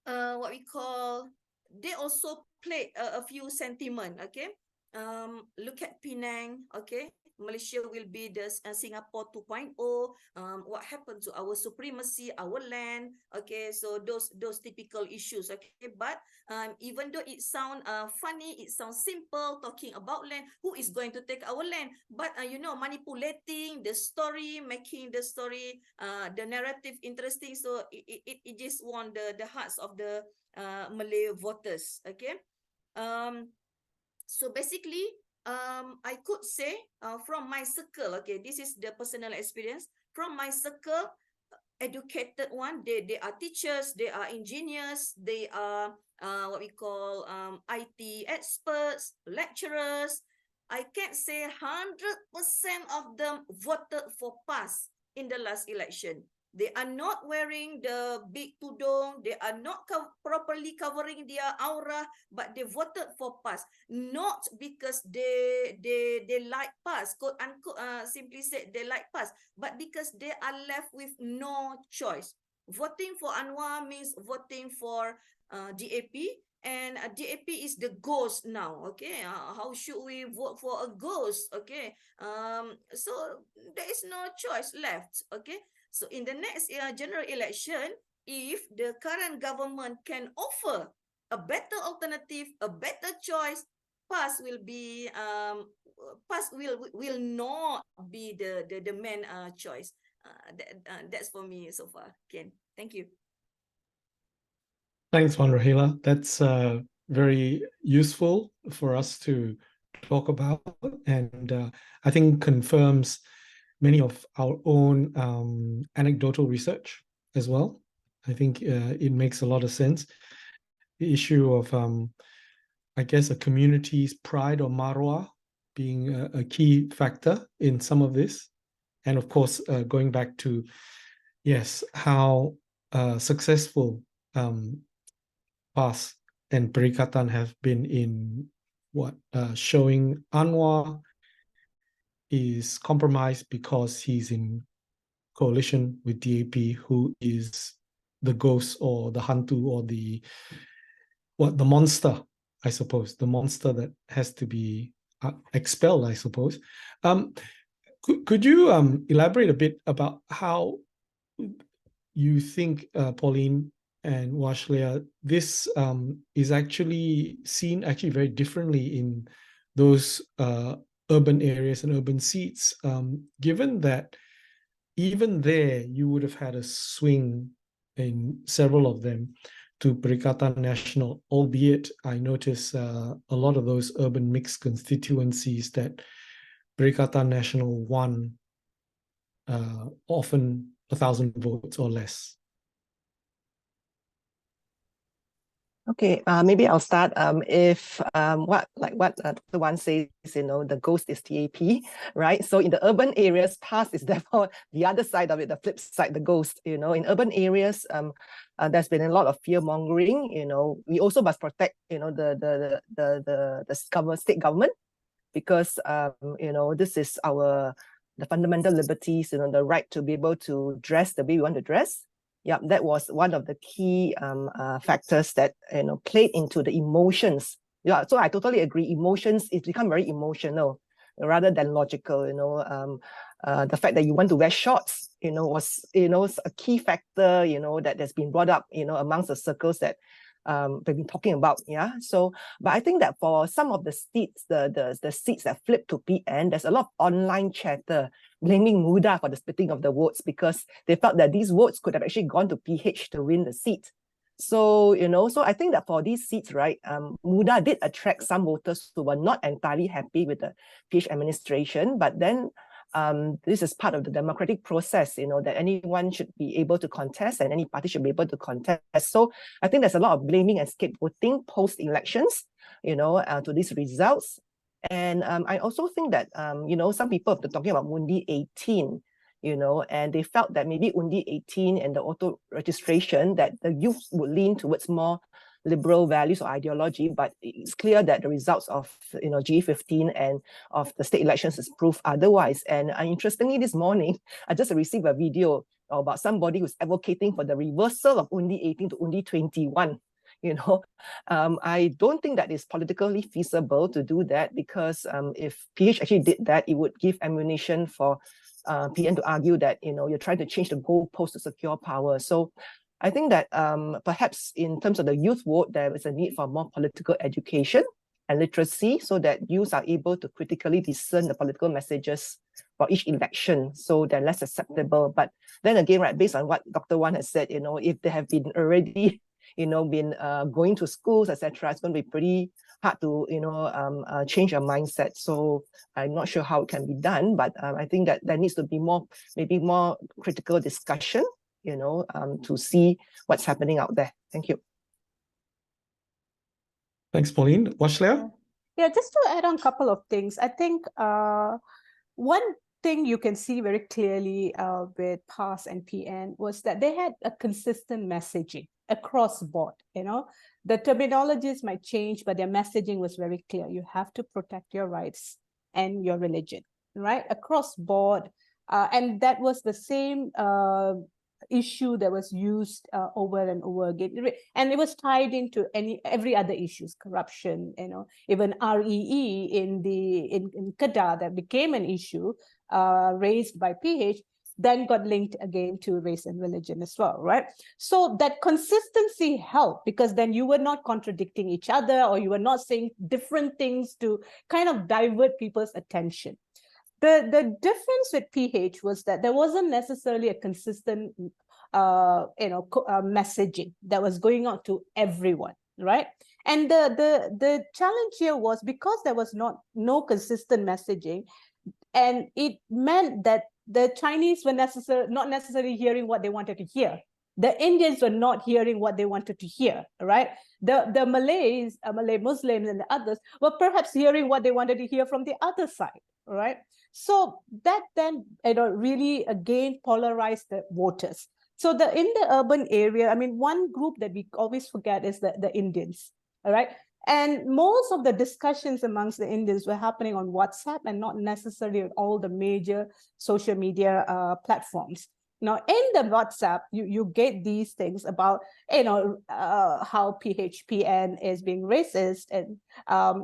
Speaker 3: what we call, they also played a few sentiment. Okay. Look at Penang, okay? Malaysia will be the Singapore 2.0. What happened to our supremacy, our land? Okay, so those typical issues. Okay, but even though it sounds funny, it sounds simple talking about land. Who is going to take our land? But manipulating the story, making the story, the narrative interesting. So it just won the hearts of the Malay voters. Okay. So basically, I could say from my circle, okay, this is the personal experience. From my circle, educated one, they are teachers, they are engineers, they are what we call IT experts, lecturers. I can't say 100% of them voted for PAS in the last election. They are not wearing the big tudung. They are not properly covering their aura, but they voted for PAS. Not because they like PAS, quote unquote, simply said they like PAS, but because they are left with no choice. Voting for Anwar means voting for DAP. And DAP is the ghost now. Okay, how should we vote for a ghost? Okay, so there is no choice left. Okay, so in the next general election, if the current government can offer a better alternative, a better choice, PAS will be PAS will not be the main choice. That's for me so far. Ken, thank you.
Speaker 2: Thanks, Rohila. That's very useful for us to talk about, and I think confirms many of our own anecdotal research as well. I think it makes a lot of sense. The issue of, I guess, a community's pride or marwah being a key factor in some of this. And of course, going back to, yes, how successful PAS and Perikatan have been in showing Anwar is compromised because he's in coalition with DAP, who is the ghost or the hantu or the monster, I suppose, the monster that has to be expelled, I suppose. Could you elaborate a bit about how you think, Pauline and Wathshlah, this is actually seen very differently in those urban areas and urban seats, given that even there you would have had a swing in several of them to Perikatan National, albeit I notice a lot of those urban mixed constituencies that Perikatan National won often 1,000 votes or less.
Speaker 5: Okay, maybe I'll start. If what the one says, the ghost is TAP, right? So in the urban areas, PAS is therefore the other side of it, the flip side, the ghost. In urban areas, there's been a lot of fear mongering. We also must protect, the state government, because this is the fundamental liberties, the right to be able to dress the way we want to dress. Yeah, that was one of the key factors that played into the emotions. Yeah, so I totally agree. Emotions, it's become very emotional rather than logical. The fact that you want to wear shorts, was a key factor. That has been brought up, amongst the circles that we've been talking about. Yeah. So, but I think that for some of the seats, the seats that flipped to PN, there's a lot of online chatter blaming MUDA for the splitting of the votes, because they felt that these votes could have actually gone to PH to win the seat. So, so I think that for these seats, right, MUDA did attract some voters who were not entirely happy with the PH administration, but then this is part of the democratic process, that anyone should be able to contest and any party should be able to contest. So I think there's a lot of blaming and scapegoating post-elections, to these results. And I also think that, some people have been talking about Undi 18, and they felt that maybe Undi 18 and the auto registration, that the youth would lean towards more liberal values or ideology, but it's clear that the results of G15 and of the state elections is proof otherwise. And interestingly, this morning, I just received a video about somebody who's advocating for the reversal of Undi 18 to Undi 21. I don't think that is politically feasible to do that, because if PH actually did that, it would give ammunition for PN to argue that you're trying to change the goalpost to secure power. So I think that perhaps in terms of the youth vote, there is a need for more political education and literacy, so that youths are able to critically discern the political messages for each election, so they're less acceptable. But then again, right, based on what Dr. Wan has said, if they have been already been going to schools, etc., it's going to be pretty hard to change your mindset. So I'm not sure how it can be done, but I think that there needs to be maybe more critical discussion, to see what's happening out there. Thank you.
Speaker 2: Thanks, Pauline. Wathshlah?
Speaker 6: Yeah, just to add on a couple of things. I think one thing you can see very clearly with PAS and PN was that they had a consistent messaging across board. The terminologies might change, but their messaging was very clear. You have to protect your rights and your religion, right? Across board. And that was the same issue that was used over and over again, and it was tied into every other issues, corruption, even REE in Kedah that became an issue raised by PH, then got linked again to race and religion as well, right? So that consistency helped, because then you were not contradicting each other, or you were not saying different things to kind of divert people's attention. The difference with PH was that there wasn't necessarily a consistent messaging that was going out to everyone, right? And the challenge here was because there was no consistent messaging, and it meant that the Chinese were not necessarily hearing what they wanted to hear. The Indians were not hearing what they wanted to hear, right? The Malays, Malay Muslims and the others were perhaps hearing what they wanted to hear from the other side, right? So that then really again polarized the voters. So in the urban area, I mean, one group that we always forget is the Indians, all right? And most of the discussions amongst the Indians were happening on WhatsApp and not necessarily on all the major social media platforms. Now, in the WhatsApp, you get these things about, how PHPN is being racist, and,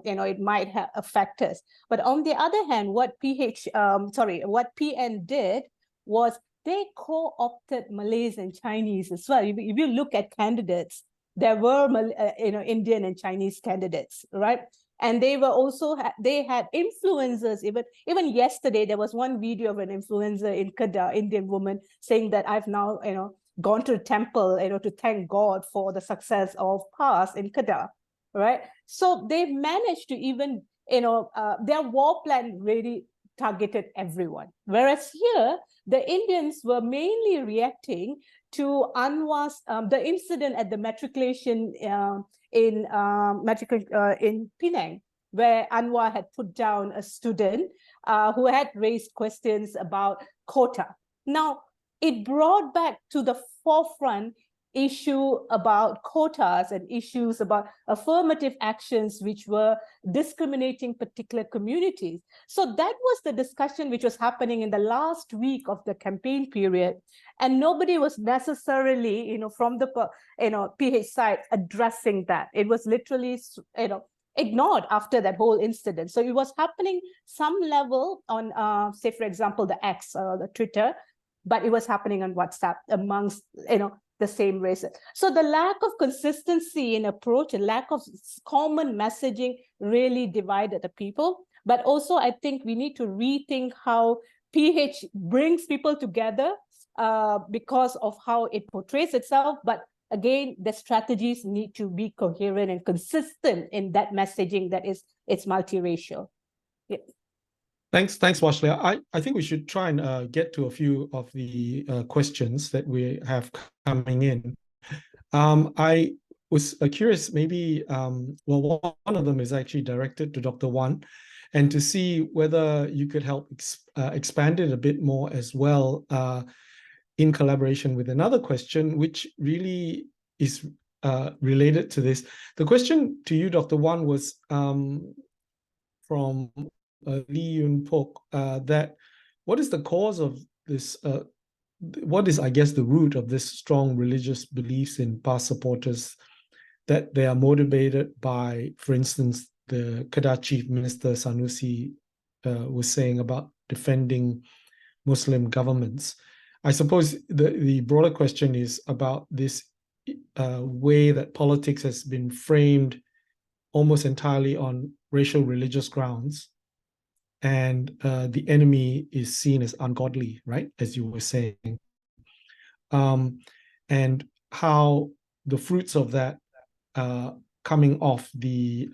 Speaker 6: it might affect us. But on the other hand, what PN did was they co-opted Malays and Chinese as well. If you look at candidates, there were, Indian and Chinese candidates, right? And they were also, they had influencers. Even yesterday, there was one video of an influencer in Kedah, Indian woman, saying that I've now, gone to the temple, to thank God for the success of PAS in Kedah, right? So they've managed to even, their war plan really targeted everyone. Whereas here, the Indians were mainly reacting to Anwar's, the incident at the matriculation in Penang, where Anwar had put down a student who had raised questions about quota. Now, it brought back to the forefront issue about quotas and issues about affirmative actions which were discriminating particular communities. So that was the discussion which was happening in the last week of the campaign period, and nobody was necessarily, from the PH side addressing that. It was literally, ignored after that whole incident. So it was happening some level on, say, for example, the X or the Twitter, but it was happening on WhatsApp amongst, the same races. So the lack of consistency in approach and lack of common messaging really divided the people. But also, I think we need to rethink how PH brings people together because of how it portrays itself. But again, the strategies need to be coherent and consistent in that messaging that it's multiracial. Yeah.
Speaker 2: Thanks, Wathshlah. I think we should try and get to a few of the questions that we have coming in. I was curious, maybe, one of them is actually directed to Dr. Wan, and to see whether you could help expand it a bit more as well in collaboration with another question, which really is related to this. The question to you, Dr. Wan, was from Lee Yun Pok, that what is the cause of this, what is, I guess, the root of this strong religious beliefs in PAS supporters, that they are motivated by, for instance, the Kedah Chief Minister Sanusi was saying about defending Muslim governments. I suppose the broader question is about this way that politics has been framed almost entirely on racial religious grounds, and the enemy is seen as ungodly, right, as you were saying, and how the fruits of that coming off the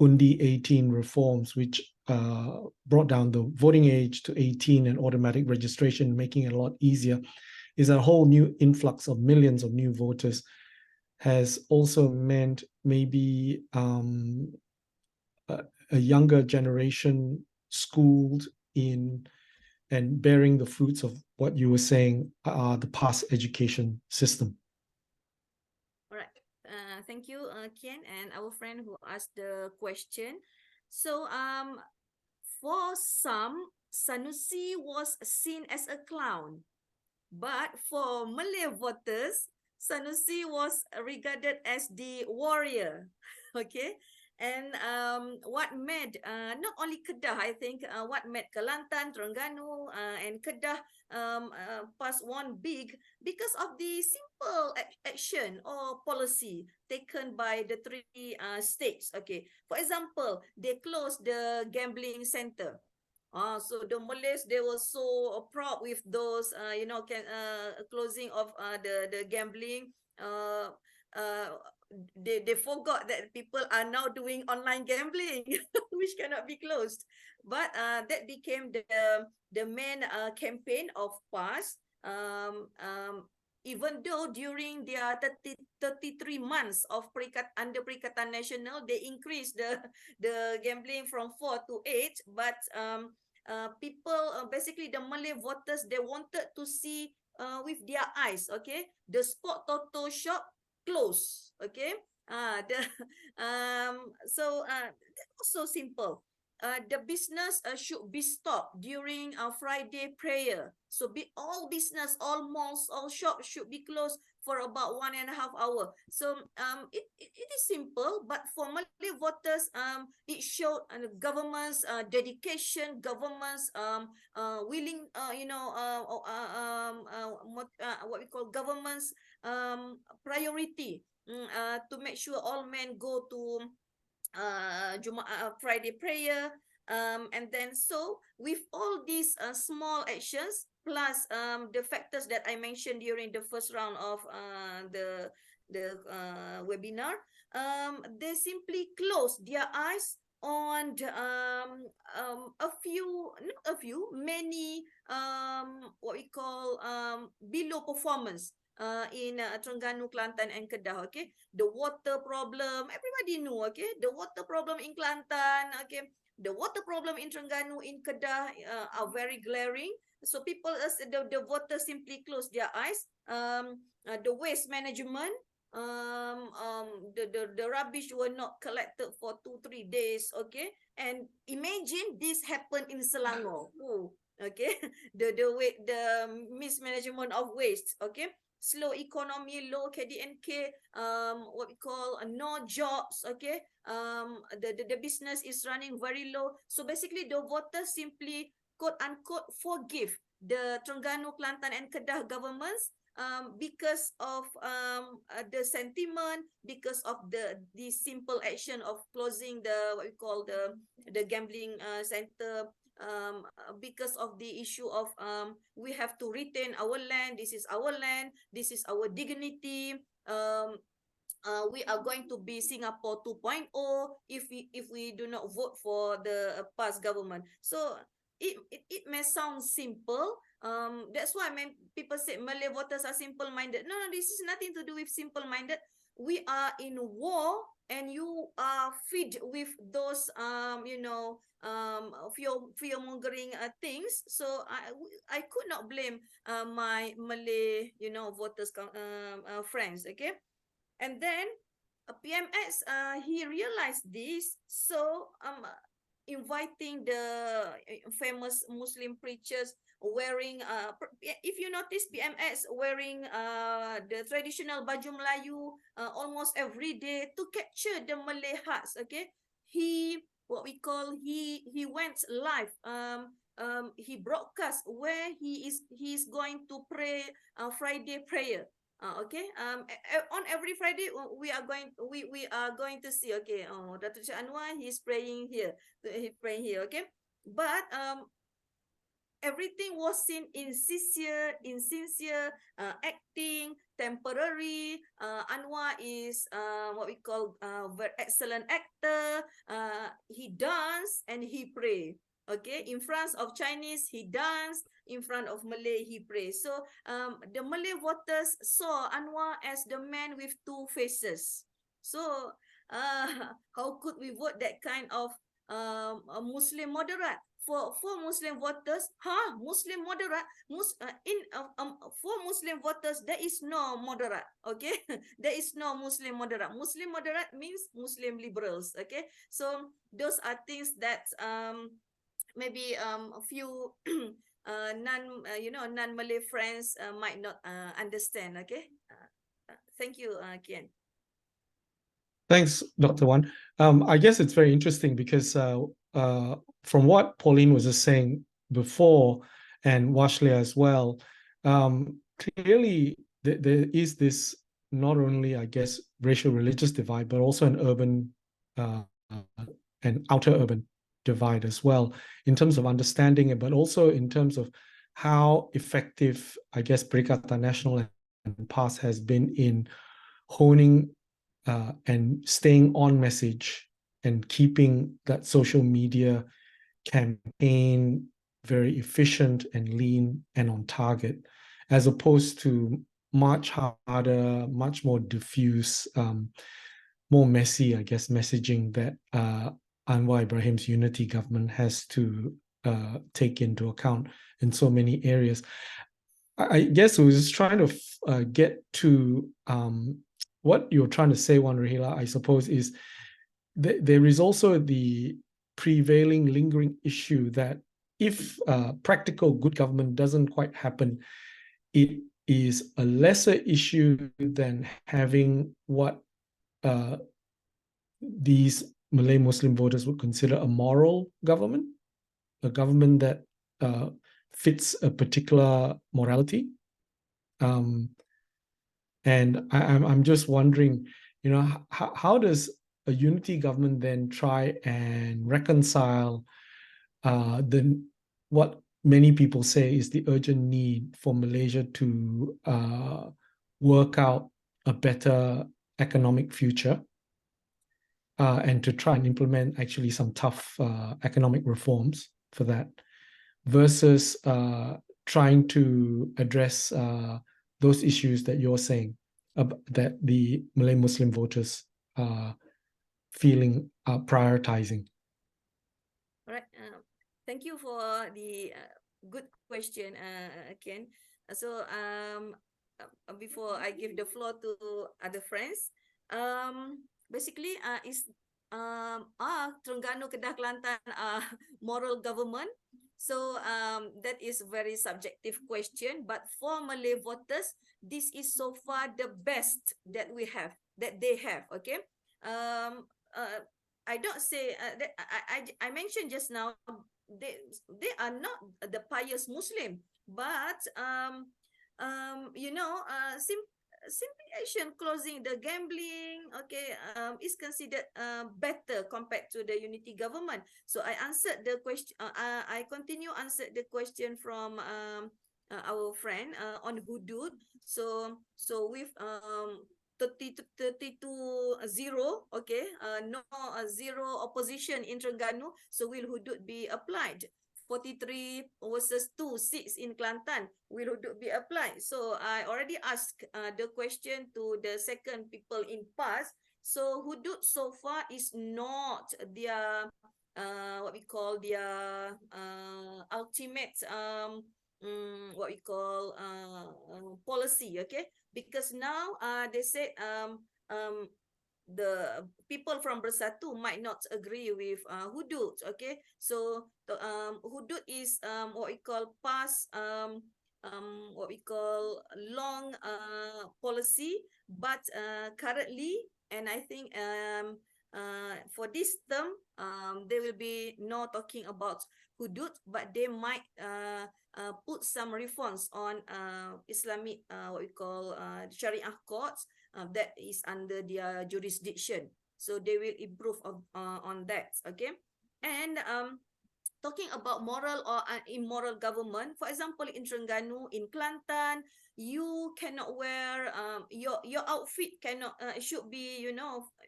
Speaker 2: Undi 18 reforms, which brought down the voting age to 18 and automatic registration, making it a lot easier, is a whole new influx of millions of new voters, has also meant maybe a younger generation schooled in and bearing the fruits of what you were saying, the past education system?
Speaker 3: All right. Thank you, Ken, and our friend who asked the question. So, for some, Sanusi was seen as a clown, but for Malay voters, Sanusi was regarded as the warrior. Okay. And what made not only Kedah, I think what made Kelantan, Terengganu, and Kedah pass one big because of the simple action or policy taken by the three states. Okay, for example, they closed the gambling center. So the Malays, they were so proud with those, closing of the gambling. They forgot that people are now doing online gambling, which cannot be closed. But that became the main campaign of PAS. Even though during their 33 months of under Perikatan Nasional, they increased the gambling from 4 to 8, but people, basically the Malay voters, they wanted to see with their eyes, okay, the Sport Toto shop close, okay. That was so simple. The business should be stopped during Friday prayer. So all business, all malls, all shops should be closed for about 1.5 hours. So it is simple, but for Malay voters, it showed government's dedication, government's willing, what we call government's priority to make sure all men go to Friday prayer. And then so with all these small actions plus the factors that I mentioned during the first round of the webinar, they simply close their eyes on many what we call below performance in Terengganu, Kelantan, and Kedah. Okay, the water problem, everybody knew. Okay, the water problem in Kelantan, okay, the water problem in Terengganu, in Kedah are very glaring. So people, the voters simply close their eyes. The waste management, the rubbish were not collected for 2-3 days. Okay, and imagine this happened in Selangor. Okay, the mismanagement of waste. Okay, slow economy, low KDNK, what we call no jobs. Okay, the business is running very low. So basically, the voters simply quote unquote forgive the Terengganu, Kelantan, and Kedah governments because of the sentiment, because of the simple action of closing the what we call the gambling center. Because of the issue of we have to retain our land. This is our land. This is our dignity. We are going to be Singapore 2.0 if we do not vote for the past government. So it may sound simple. That's why people say Malay voters are simple-minded. No, this is nothing to do with simple-minded. We are in war, and you are feed with those fear-mongering things. So I could not blame my Malay voters friends. Okay, and then PMX he realized this, so inviting the famous Muslim preachers wearing if you notice, PMX wearing the traditional baju Melayu almost every day to capture the Malay hearts. Okay, he went live. He broadcast where he is going to pray Friday prayer. Okay. On every Friday we are going to see. Okay. Dr. Anwar, he's praying here. He's praying here. Okay. But everything was seen insincere acting, temporary. Anwar is what we call very excellent actor. He dance and he pray. Okay, in front of Chinese he danced, in front of Malay he pray. So the Malay voters saw Anwar as the man with two faces. So how could we vote that kind of Muslim moderate. For Muslim voters, Muslim moderate, for Muslim voters, there is no moderate, okay? There is no Muslim moderate. Muslim moderate means Muslim liberals, okay? So those are things that maybe a few non-Malay friends might not understand, okay? Thank you, Kian.
Speaker 2: Thanks, Dr. Wan. I guess it's very interesting because from what Pauline was just saying before, and Wathshlah as well, clearly there is this not only, I guess, racial religious divide, but also an urban and outer urban divide as well, in terms of understanding it, but also in terms of how effective, I guess, Perikatan Nasional and PAS has been in honing and staying on message and keeping that social media campaign very efficient and lean and on target, as opposed to much harder, much more diffuse, more messy, I guess, messaging that Anwar Ibrahim's unity government has to take into account in so many areas. I guess we was trying to get to what you're trying to say, Rohila, I suppose, is that there is also the prevailing lingering issue that if practical good government doesn't quite happen, it is a lesser issue than having what these Malay Muslim voters would consider a moral government, a government that fits a particular morality. And I'm just wondering, how does a unity government then try and reconcile what many people say is the urgent need for Malaysia to work out a better economic future and to try and implement actually some tough economic reforms for that, versus trying to address those issues that you're saying that the Malay Muslim voters are prioritizing?
Speaker 3: All right. Thank you for the good question, Ken. So before I give the floor to other friends, basically is Terengganu, Kedah, Kelantan moral government? So that is very subjective question, but for Malay voters, this is so far the best that they have, okay? I don't say that I mentioned just now they are not the pious Muslim, but simple action closing the gambling, okay, is considered better compared to the unity government. So I answered the question. I continue answered the question from our friend on hudud. So with 32-0, okay, no zero opposition in Terengganu, so will hudud be applied? 43 versus 2-6 in Kelantan, will hudud be applied? So I already asked the question to the second people in PAS. So hudud so far is not their what we call their ultimate what we call policy, okay? Because now they say the people from Bersatu might not agree with hudud, okay? So hudud is what we call past what we call long policy, but currently, and I think for this term they will be not talking about hudud, but they might put some reforms on Islamic what we call Sharia courts that is under their jurisdiction. So they will improve on that, okay? And talking about moral or immoral government, for example, in Terengganu, in Kelantan, you cannot wear your outfit cannot should be,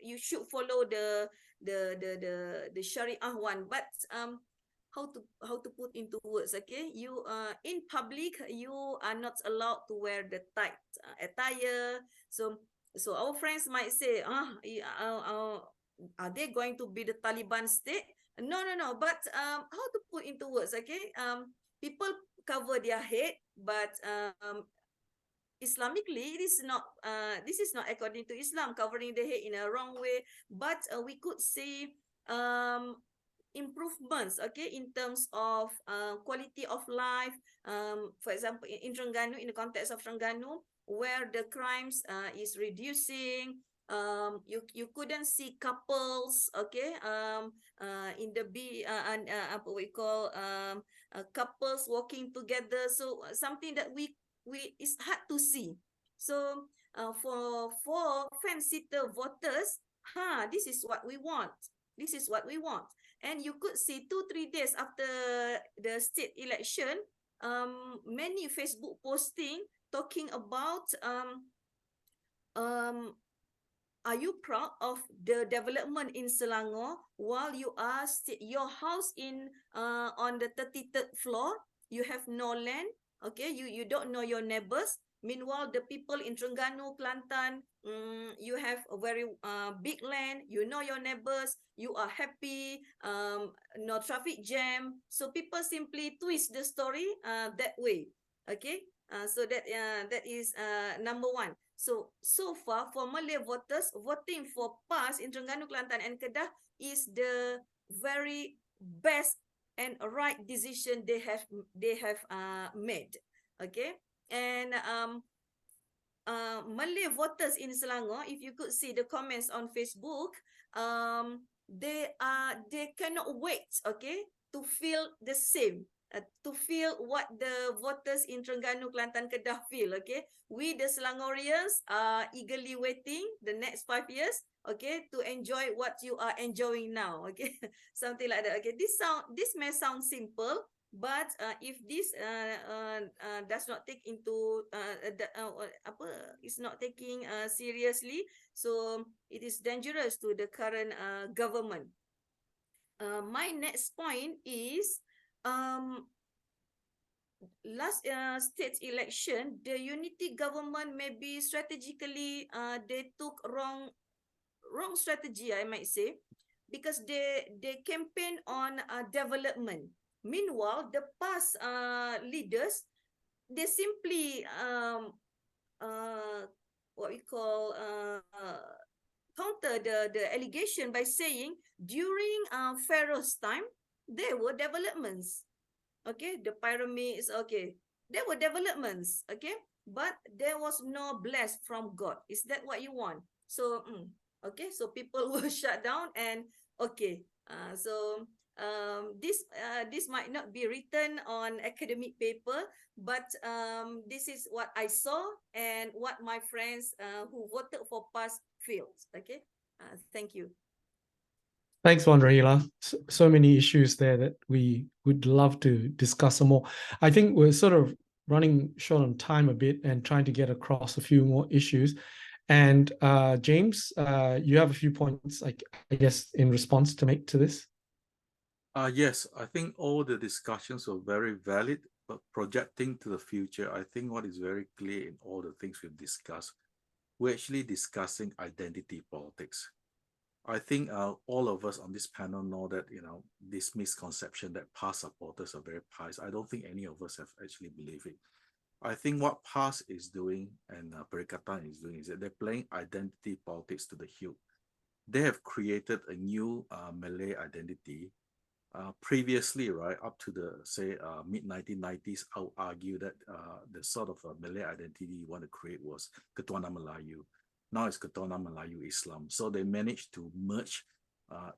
Speaker 3: you should follow the Sharia one, but how to put into words, okay? You in public, you are not allowed to wear the tight attire. So our friends might say, are they going to be the Taliban state? No. But how to put into words? Okay. People cover their head, but Islamically, this is not according to Islam, covering the head in a wrong way. But we could see improvements, okay, in terms of quality of life. For example, in Terengganu, in the context of Terengganu, where the crimes is reducing. You couldn't see couples, okay, in the what we call couples walking together. So something that we it's hard to see. So for fan-sitter voters, this is what we want. This is what we want. And you could see 2-3 days after the state election, many Facebook posting talking about are you proud of the development in Selangor while you are your house in on the 33rd floor, you have no land, okay, you don't know your neighbors. Meanwhile, the people in Terengganu, Kelantan, you have a very big land, you know your neighbors, you are happy, no traffic jam. So people simply twist the story that way, okay. So that is number one. So far for Malay voters, voting for PAS in Terengganu, Kelantan and Kedah is the very best and right decision they have made. Okay. And Malay voters in Selangor, if you could see the comments on Facebook, they cannot wait, okay, to feel the same. To feel what the voters in Terengganu, Kelantan, Kedah feel, okay? We, the Selangorians, are eagerly waiting the next 5 years, okay, to enjoy what you are enjoying now, okay? Something like that, okay? This may sound simple, but if this does not take into is not taking seriously, so it is dangerous to the current government. My next point is last state election, the unity government maybe strategically they took wrong strategy, I might say, because they campaign on development. Meanwhile, the past leaders, they simply what we call counter the allegation by saying during Pharaoh's time there were developments. Okay, the pyramids, okay, there were developments, okay, but there was no bless from God. Is that what you want? So okay, so people were shut down and okay, so this might not be written on academic paper, but this is what I saw and what my friends who voted for PAS feels. Okay, thank you.
Speaker 2: Thanks, Rohila. So many issues there that we would love to discuss some more. I think we're sort of running short on time a bit and trying to get across a few more issues. And James, you have a few points, I guess, in response to make to this?
Speaker 4: Yes, I think all the discussions were very valid, but projecting to the future, I think what is very clear in all the things we've discussed, we're actually discussing identity politics. I think all of us on this panel know that, you know, this misconception that PAS supporters are very pious. I don't think any of us have actually believed it. I think what PAS is doing and Perikatan is doing is that they're playing identity politics to the hilt. They have created a new Malay identity. Previously, right, up to the, say, mid-1990s, I would argue that the sort of Malay identity you want to create was Ketuhanan Melayu. Now it's Ketuhanan Melayu Islam. So they managed to merge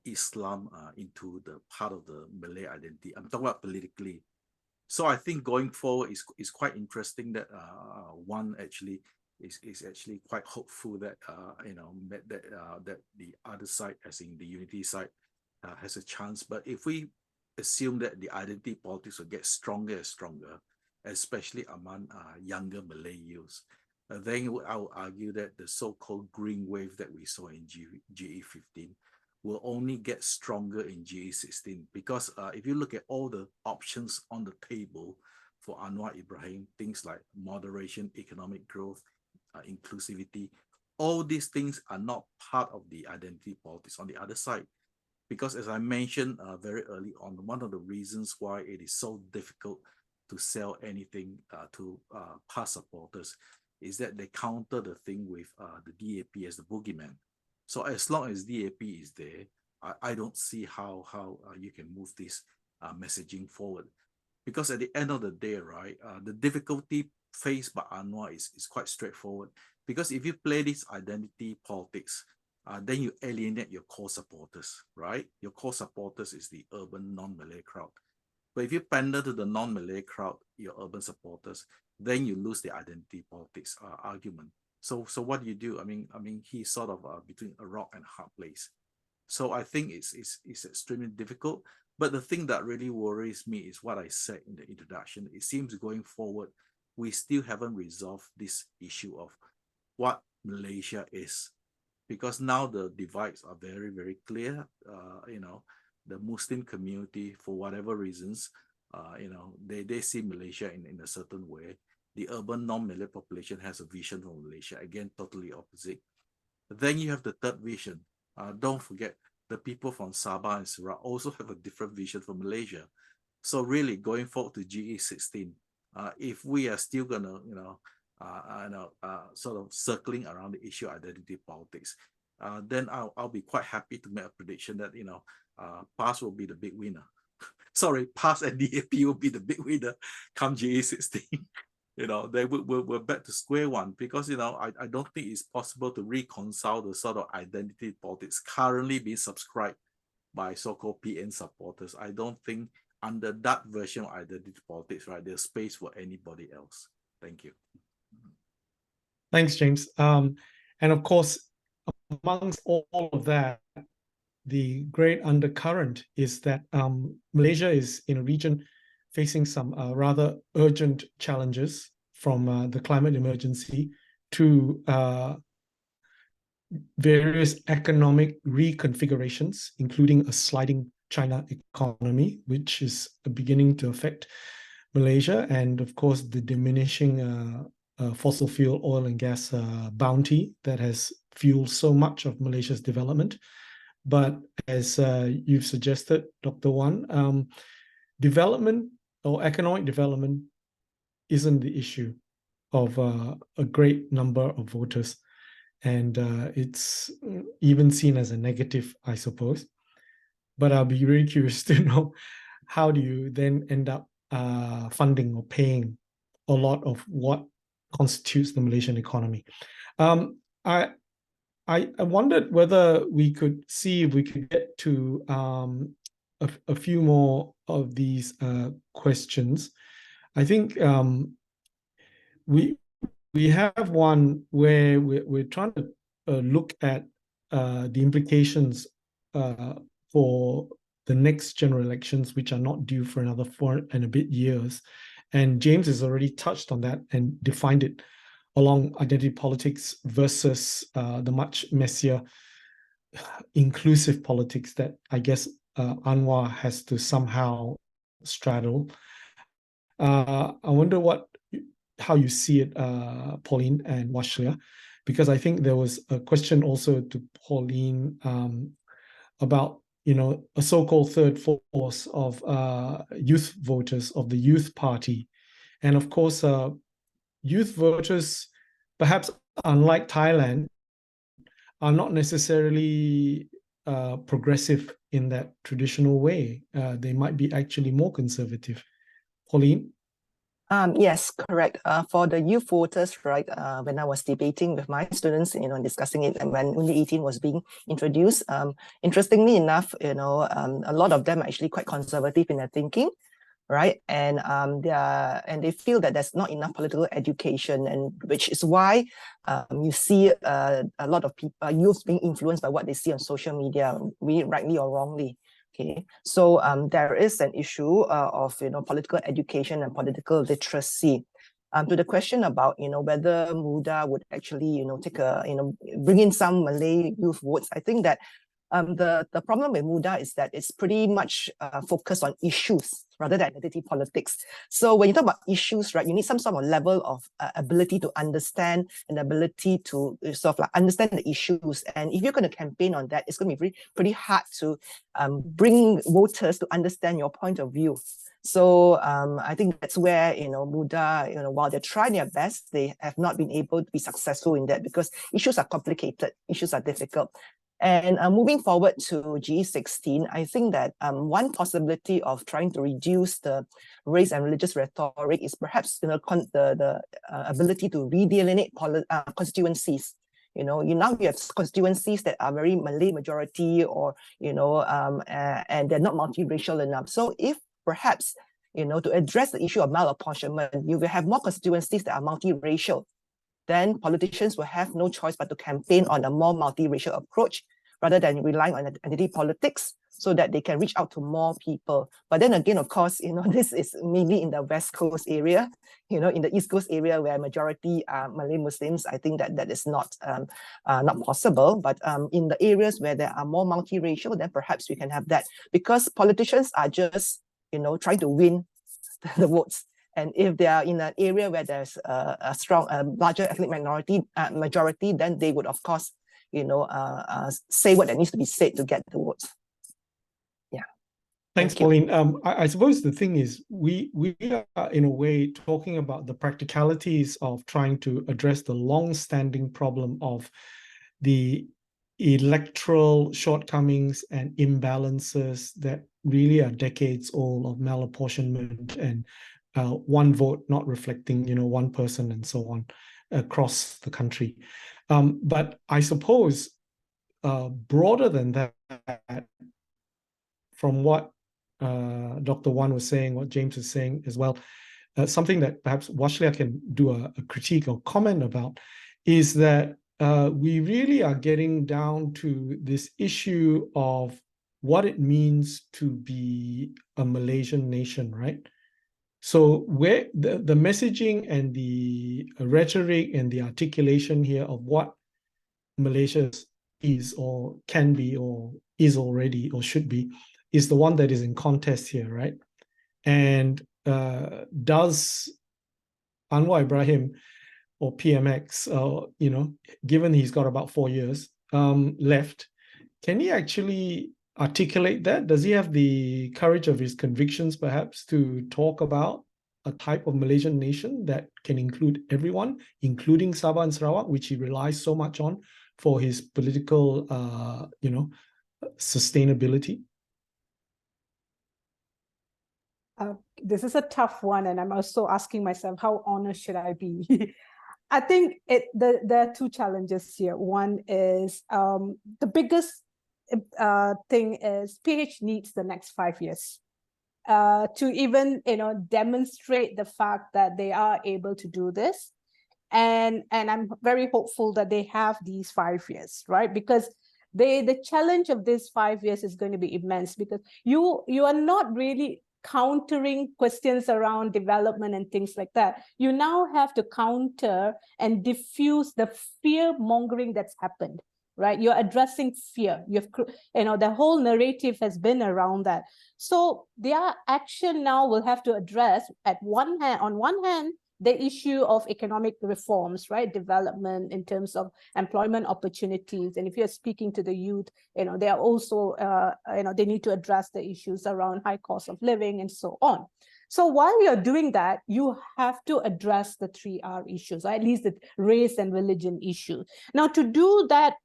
Speaker 4: Islam into the part of the Malay identity. I'm talking about politically. So I think going forward is quite interesting that one actually is actually quite hopeful that you know that the other side, as in the unity side, has a chance. But if we assume that the identity politics will get stronger and stronger, especially among younger Malay youths, then I would argue that the so-called green wave that we saw in GE15 will only get stronger in GE16, because if you look at all the options on the table for Anwar Ibrahim, things like moderation, economic growth, inclusivity, all these things are not part of the identity politics. On the other side, because as I mentioned very early on, one of the reasons why it is so difficult to sell anything to past supporters is that they counter the thing with the DAP as the boogeyman. So as long as DAP is there, I don't see how you can move this messaging forward. Because at the end of the day, right, the difficulty faced by Anwar is quite straightforward. Because if you play this identity politics, then you alienate your core supporters, right? Your core supporters is the urban non-Malay crowd. But if you pander to the non-Malay crowd, your urban supporters, then you lose the identity politics argument. So what do you do? I mean, he's sort of between a rock and a hard place. So I think it's extremely difficult. But the thing that really worries me is what I said in the introduction. It seems going forward, we still haven't resolved this issue of what Malaysia is. Because now the divides are very, very clear. You know, the Muslim community, for whatever reasons, you know, they see Malaysia in a certain way. The urban non-Malay population has a vision for Malaysia, again, totally opposite. Then you have the third vision. Don't forget, the people from Sabah and Sarawak also have a different vision for Malaysia. So really, going forward to GE16, if we are still gonna, you know, sort of circling around the issue of identity politics, then I'll be quite happy to make a prediction that, you know, PAS will be the big winner. Sorry, PAS and DAP will be the big winner come GE16. You know, we're back to square one, because, you know, I don't think it's possible to reconcile the sort of identity politics currently being subscribed by so-called PN supporters. I don't think under that version of identity politics, right, there's space for anybody else. Thank you.
Speaker 2: Thanks, James. And of course, amongst all of that, the great undercurrent is that Malaysia is in a region facing some rather urgent challenges, from the climate emergency to various economic reconfigurations, including a sliding China economy, which is beginning to affect Malaysia, and of course the diminishing fossil fuel, oil and gas bounty that has fueled so much of Malaysia's development. But as you've suggested, Dr. Wan, development or economic development isn't the issue of a great number of voters. And it's even seen as a negative, I suppose. But I'll be really curious to know, how do you then end up funding or paying a lot of what constitutes the Malaysian economy? I wondered whether we could see if we could get to a few more of these questions. I think we have one where we're trying to look at the implications for the next general elections, which are not due for another 4 and a bit years. And James has already touched on that and defined it along identity politics versus the much messier inclusive politics that I guess Anwar has to somehow straddle. I wonder how you see it, Pauline and Wathshlah, because I think there was a question also to Pauline about, you know, a so-called third force of youth voters of the Youth Party. And of course, youth voters, perhaps unlike Thailand, are not necessarily progressive in that traditional way. They might be actually more conservative. Pauline?
Speaker 5: Yes, correct. For the youth voters, right, when I was debating with my students, you know, discussing it, and when Uni 18 was being introduced, interestingly enough, you know, a lot of them are actually quite conservative in their thinking, right? And they feel that there's not enough political education, and which is why you see a lot of people, youth being influenced by what they see on social media, rightly or wrongly. Okay, so there is an issue of, you know, political education and political literacy. To the question about, you know, whether MUDA would actually, you know, take a, you know, bring in some Malay youth votes, I think that The problem with MUDA is that it's pretty much focused on issues rather than identity politics. So when you talk about issues, right, you need some sort of level of ability to understand and ability to sort of like understand the issues. And if you're going to campaign on that, it's going to be pretty hard to bring voters to understand your point of view. So I think that's where, MUDA, while they're trying their best, they have not been able to be successful in that because issues are complicated, issues are difficult. And moving forward to G16, I think that one possibility of trying to reduce the race and religious rhetoric is perhaps the ability to redelineate constituencies. Now you have constituencies that are very Malay majority, or and they're not multiracial enough. So if perhaps to address the issue of malapportionment, you will have more constituencies that are multiracial, then politicians will have no choice but to campaign on a more multiracial approach rather than relying on identity politics so that they can reach out to more people. But then again, of course, this is mainly in the West Coast area, in the East Coast area where majority are Malay Muslims. I think that is not possible. But in the areas where there are more multiracial, then perhaps we can have that, because politicians are just, trying to win the votes. And if they are in an area where there's a strong, larger ethnic majority, then they would, of course, say what that needs to be said to get the votes. Yeah.
Speaker 2: Thanks, Pauline. I suppose the thing is, we are in a way talking about the practicalities of trying to address the long-standing problem of the electoral shortcomings and imbalances that really are decades old of malapportionment and one vote not reflecting, one person and so on across the country. But I suppose broader than that, from what Dr. Wan was saying, what James is saying as well, something that perhaps Wathshlah can do a critique or comment about is that we really are getting down to this issue of what it means to be a Malaysian nation, right? So where the messaging and the rhetoric and the articulation here of what Malaysia is or can be or is already or should be is the one that is in contest here, right? And does Anwar Ibrahim or PMX, given he's got about 4 years left, can he actually articulate that? Does he have the courage of his convictions, perhaps, to talk about a type of Malaysian nation that can include everyone, including Sabah and Sarawak, which he relies so much on for his political, sustainability?
Speaker 6: This is a tough one, and I'm also asking myself, how honest should I be? I think there are two challenges here. One is the biggest thing is PH needs the next 5 years to even demonstrate the fact that they are able to do this, and I'm very hopeful that they have these 5 years, right? Because the challenge of this 5 years is going to be immense, because you are not really countering questions around development and things like that. You now have to counter and diffuse the fear mongering that's happened, right? You're addressing fear. The whole narrative has been around that. So their action now will have to address on one hand, the issue of economic reforms, right? Development in terms of employment opportunities. And if you're speaking to the youth, they are also, they need to address the issues around high cost of living and so on. So while you're doing that, you have to address the 3R issues, or at least the race and religion issue. Now, to do that,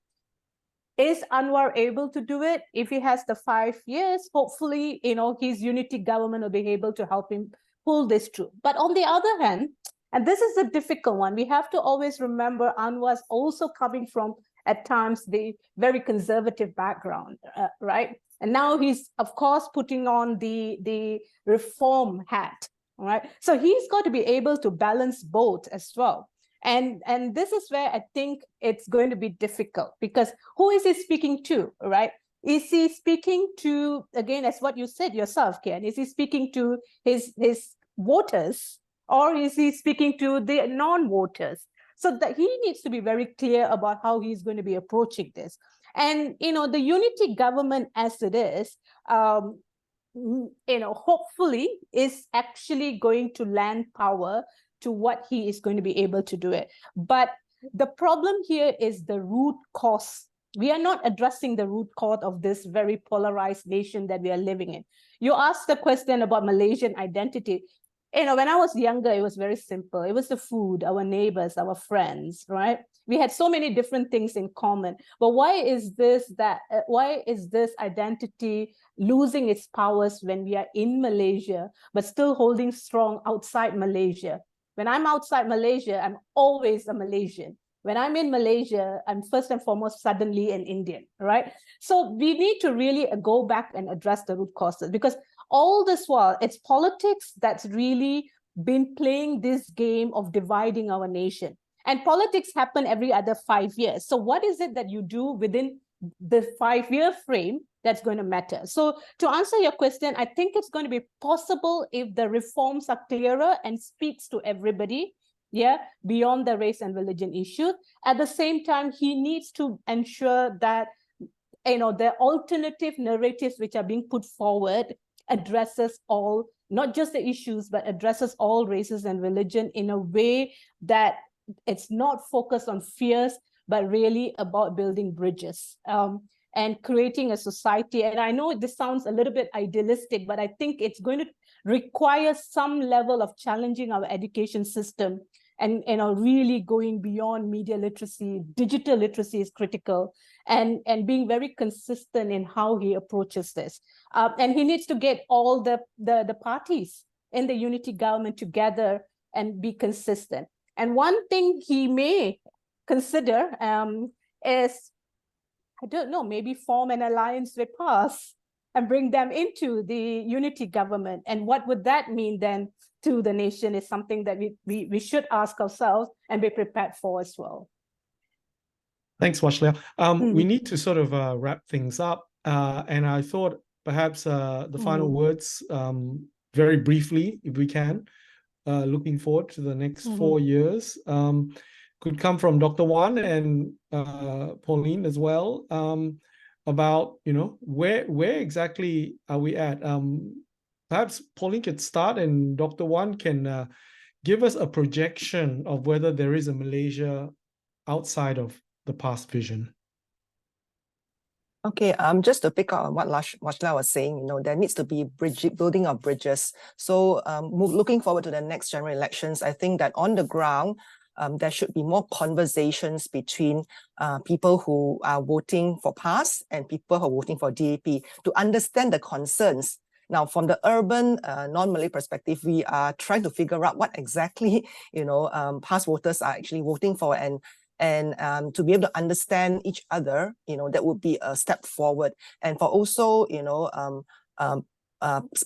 Speaker 6: is Anwar able to do it? If he has the 5 years, hopefully, his unity government will be able to help him pull this through. But on the other hand, and this is a difficult one, we have to always remember Anwar's also coming from, at times, the very conservative background, right? And now he's, of course, putting on the reform hat, right? So he's got to be able to balance both as well. And this is where I think it's going to be difficult, because who is he speaking to, right? Is he speaking to, again, as what you said yourself, Kian, is he speaking to his voters, or is he speaking to the non-voters? So that he needs to be very clear about how he's going to be approaching this. And, the unity government as it is, hopefully is actually going to lend power to what he is going to be able to do it. But the problem here is the root cause. We are not addressing the root cause of this very polarized nation that we are living in. You asked the question about Malaysian identity. When I was younger, it was very simple. It was the food, our neighbors, our friends, right? We had so many different things in common. But why is this identity losing its powers when we are in Malaysia, but still holding strong outside Malaysia? When I'm outside Malaysia, I'm always a Malaysian. When I'm in Malaysia, I'm first and foremost suddenly an Indian, right? So we need to really go back and address the root causes, because all this while, it's politics that's really been playing this game of dividing our nation. And politics happen every other 5 years. So what is it that you do within the 5-year frame that's going to matter? So to answer your question, I think it's going to be possible if the reforms are clearer and speaks to everybody, beyond the race and religion issue. At the same time, he needs to ensure that the alternative narratives which are being put forward addresses all, not just the issues, but addresses all races and religion in a way that it's not focused on fears, but really about building bridges and creating a society. And I know this sounds a little bit idealistic, but I think it's going to require some level of challenging our education system and really going beyond media literacy. Digital literacy is critical, and being very consistent in how he approaches this. And he needs to get all the parties in the unity government together and be consistent. And one thing he may consider is, I don't know, maybe form an alliance with PAS and bring them into the unity government. And what would that mean then to the nation is something that we should ask ourselves and be prepared for as well.
Speaker 2: Thanks, Wathshlah. We need to sort of wrap things up. And I thought perhaps the final words, very briefly, if we can, looking forward to the next 4 years, could come from Dr. Wan and Pauline as well, about, where exactly are we at? Perhaps Pauline could start and Dr. Wan can give us a projection of whether there is a Malaysia outside of the past vision.
Speaker 5: Okay, just to pick up on what Wathshlah was saying, there needs to be building of bridges. So looking forward to the next general elections, I think that on the ground, there should be more conversations between people who are voting for PAS and people who are voting for DAP to understand the concerns. Now, from the urban non-Malay perspective, we are trying to figure out what exactly, PAS voters are actually voting for, and to be able to understand each other, that would be a step forward. And for also,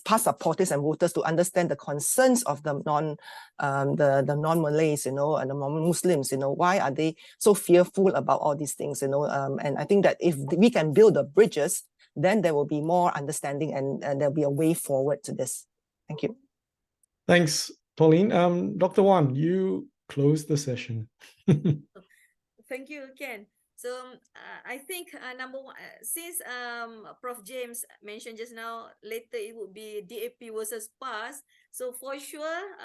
Speaker 5: PAS supporters and voters to understand the concerns of the non-Malays, and the non-Muslims, why are they so fearful about all these things, and I think that if we can build the bridges, then there will be more understanding and there'll be a way forward to this. Thank you.
Speaker 2: Thanks, Pauline. Dr. Wan, you close the session.
Speaker 3: Thank you, Ken. So I think number one, since Prof James mentioned just now, later it would be DAP versus PAS. So for sure,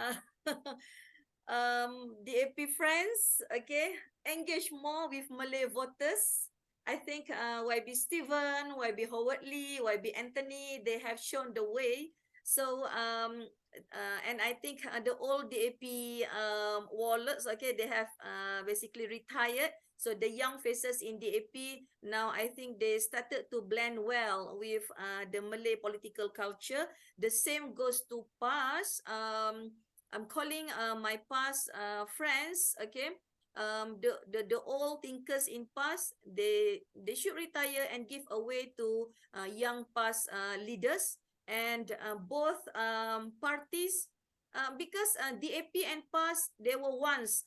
Speaker 3: DAP friends, okay, engage more with Malay voters. I think YB Stephen, YB Howard Lee, YB Anthony, they have shown the way. So and I think the old DAP warlords, okay, they have basically retired. So the young faces in DAP now, I think they started to blend well with the Malay political culture. The same goes to PAS. I'm calling my PAS friends, okay. The old thinkers in PAS, they should retire and give away to young PAS leaders. And both parties, because DAP and PAS, they were once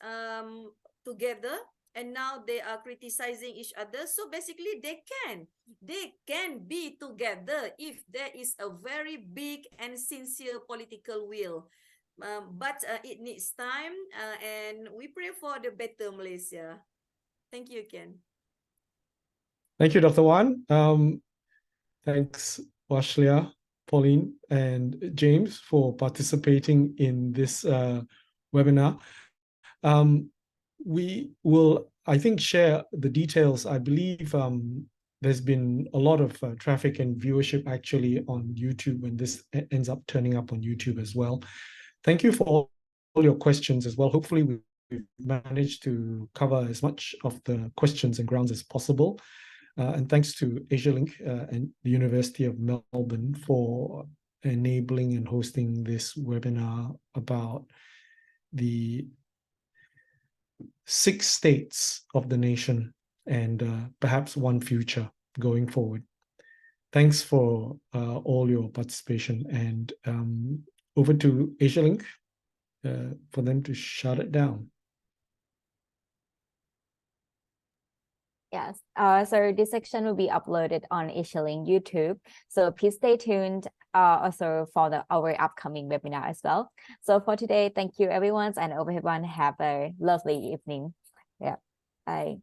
Speaker 3: together, and now they are criticizing each other. So basically they can be together if there is a very big and sincere political will. But it needs time, and we pray for the better Malaysia. Thank you, Ken.
Speaker 2: Thank you, Dr. Wan. Thanks, Wathshlah, Pauline, and James for participating in this webinar. We will, I think, share the details. I believe there's been a lot of traffic and viewership actually on YouTube, and this ends up turning up on YouTube as well. Thank you for all your questions as well. Hopefully we've managed to cover as much of the questions and grounds as possible. And thanks to Asialink and the University of Melbourne for enabling and hosting this webinar about the 6 states of the nation and perhaps one future going forward. Thanks for all your participation, and over to Asialink for them to shut it down.
Speaker 1: Yes, so this section will be uploaded on Asialink YouTube. So please stay tuned also for our upcoming webinar as well. So for today, thank you everyone, and hope everyone have a lovely evening. Yeah, bye.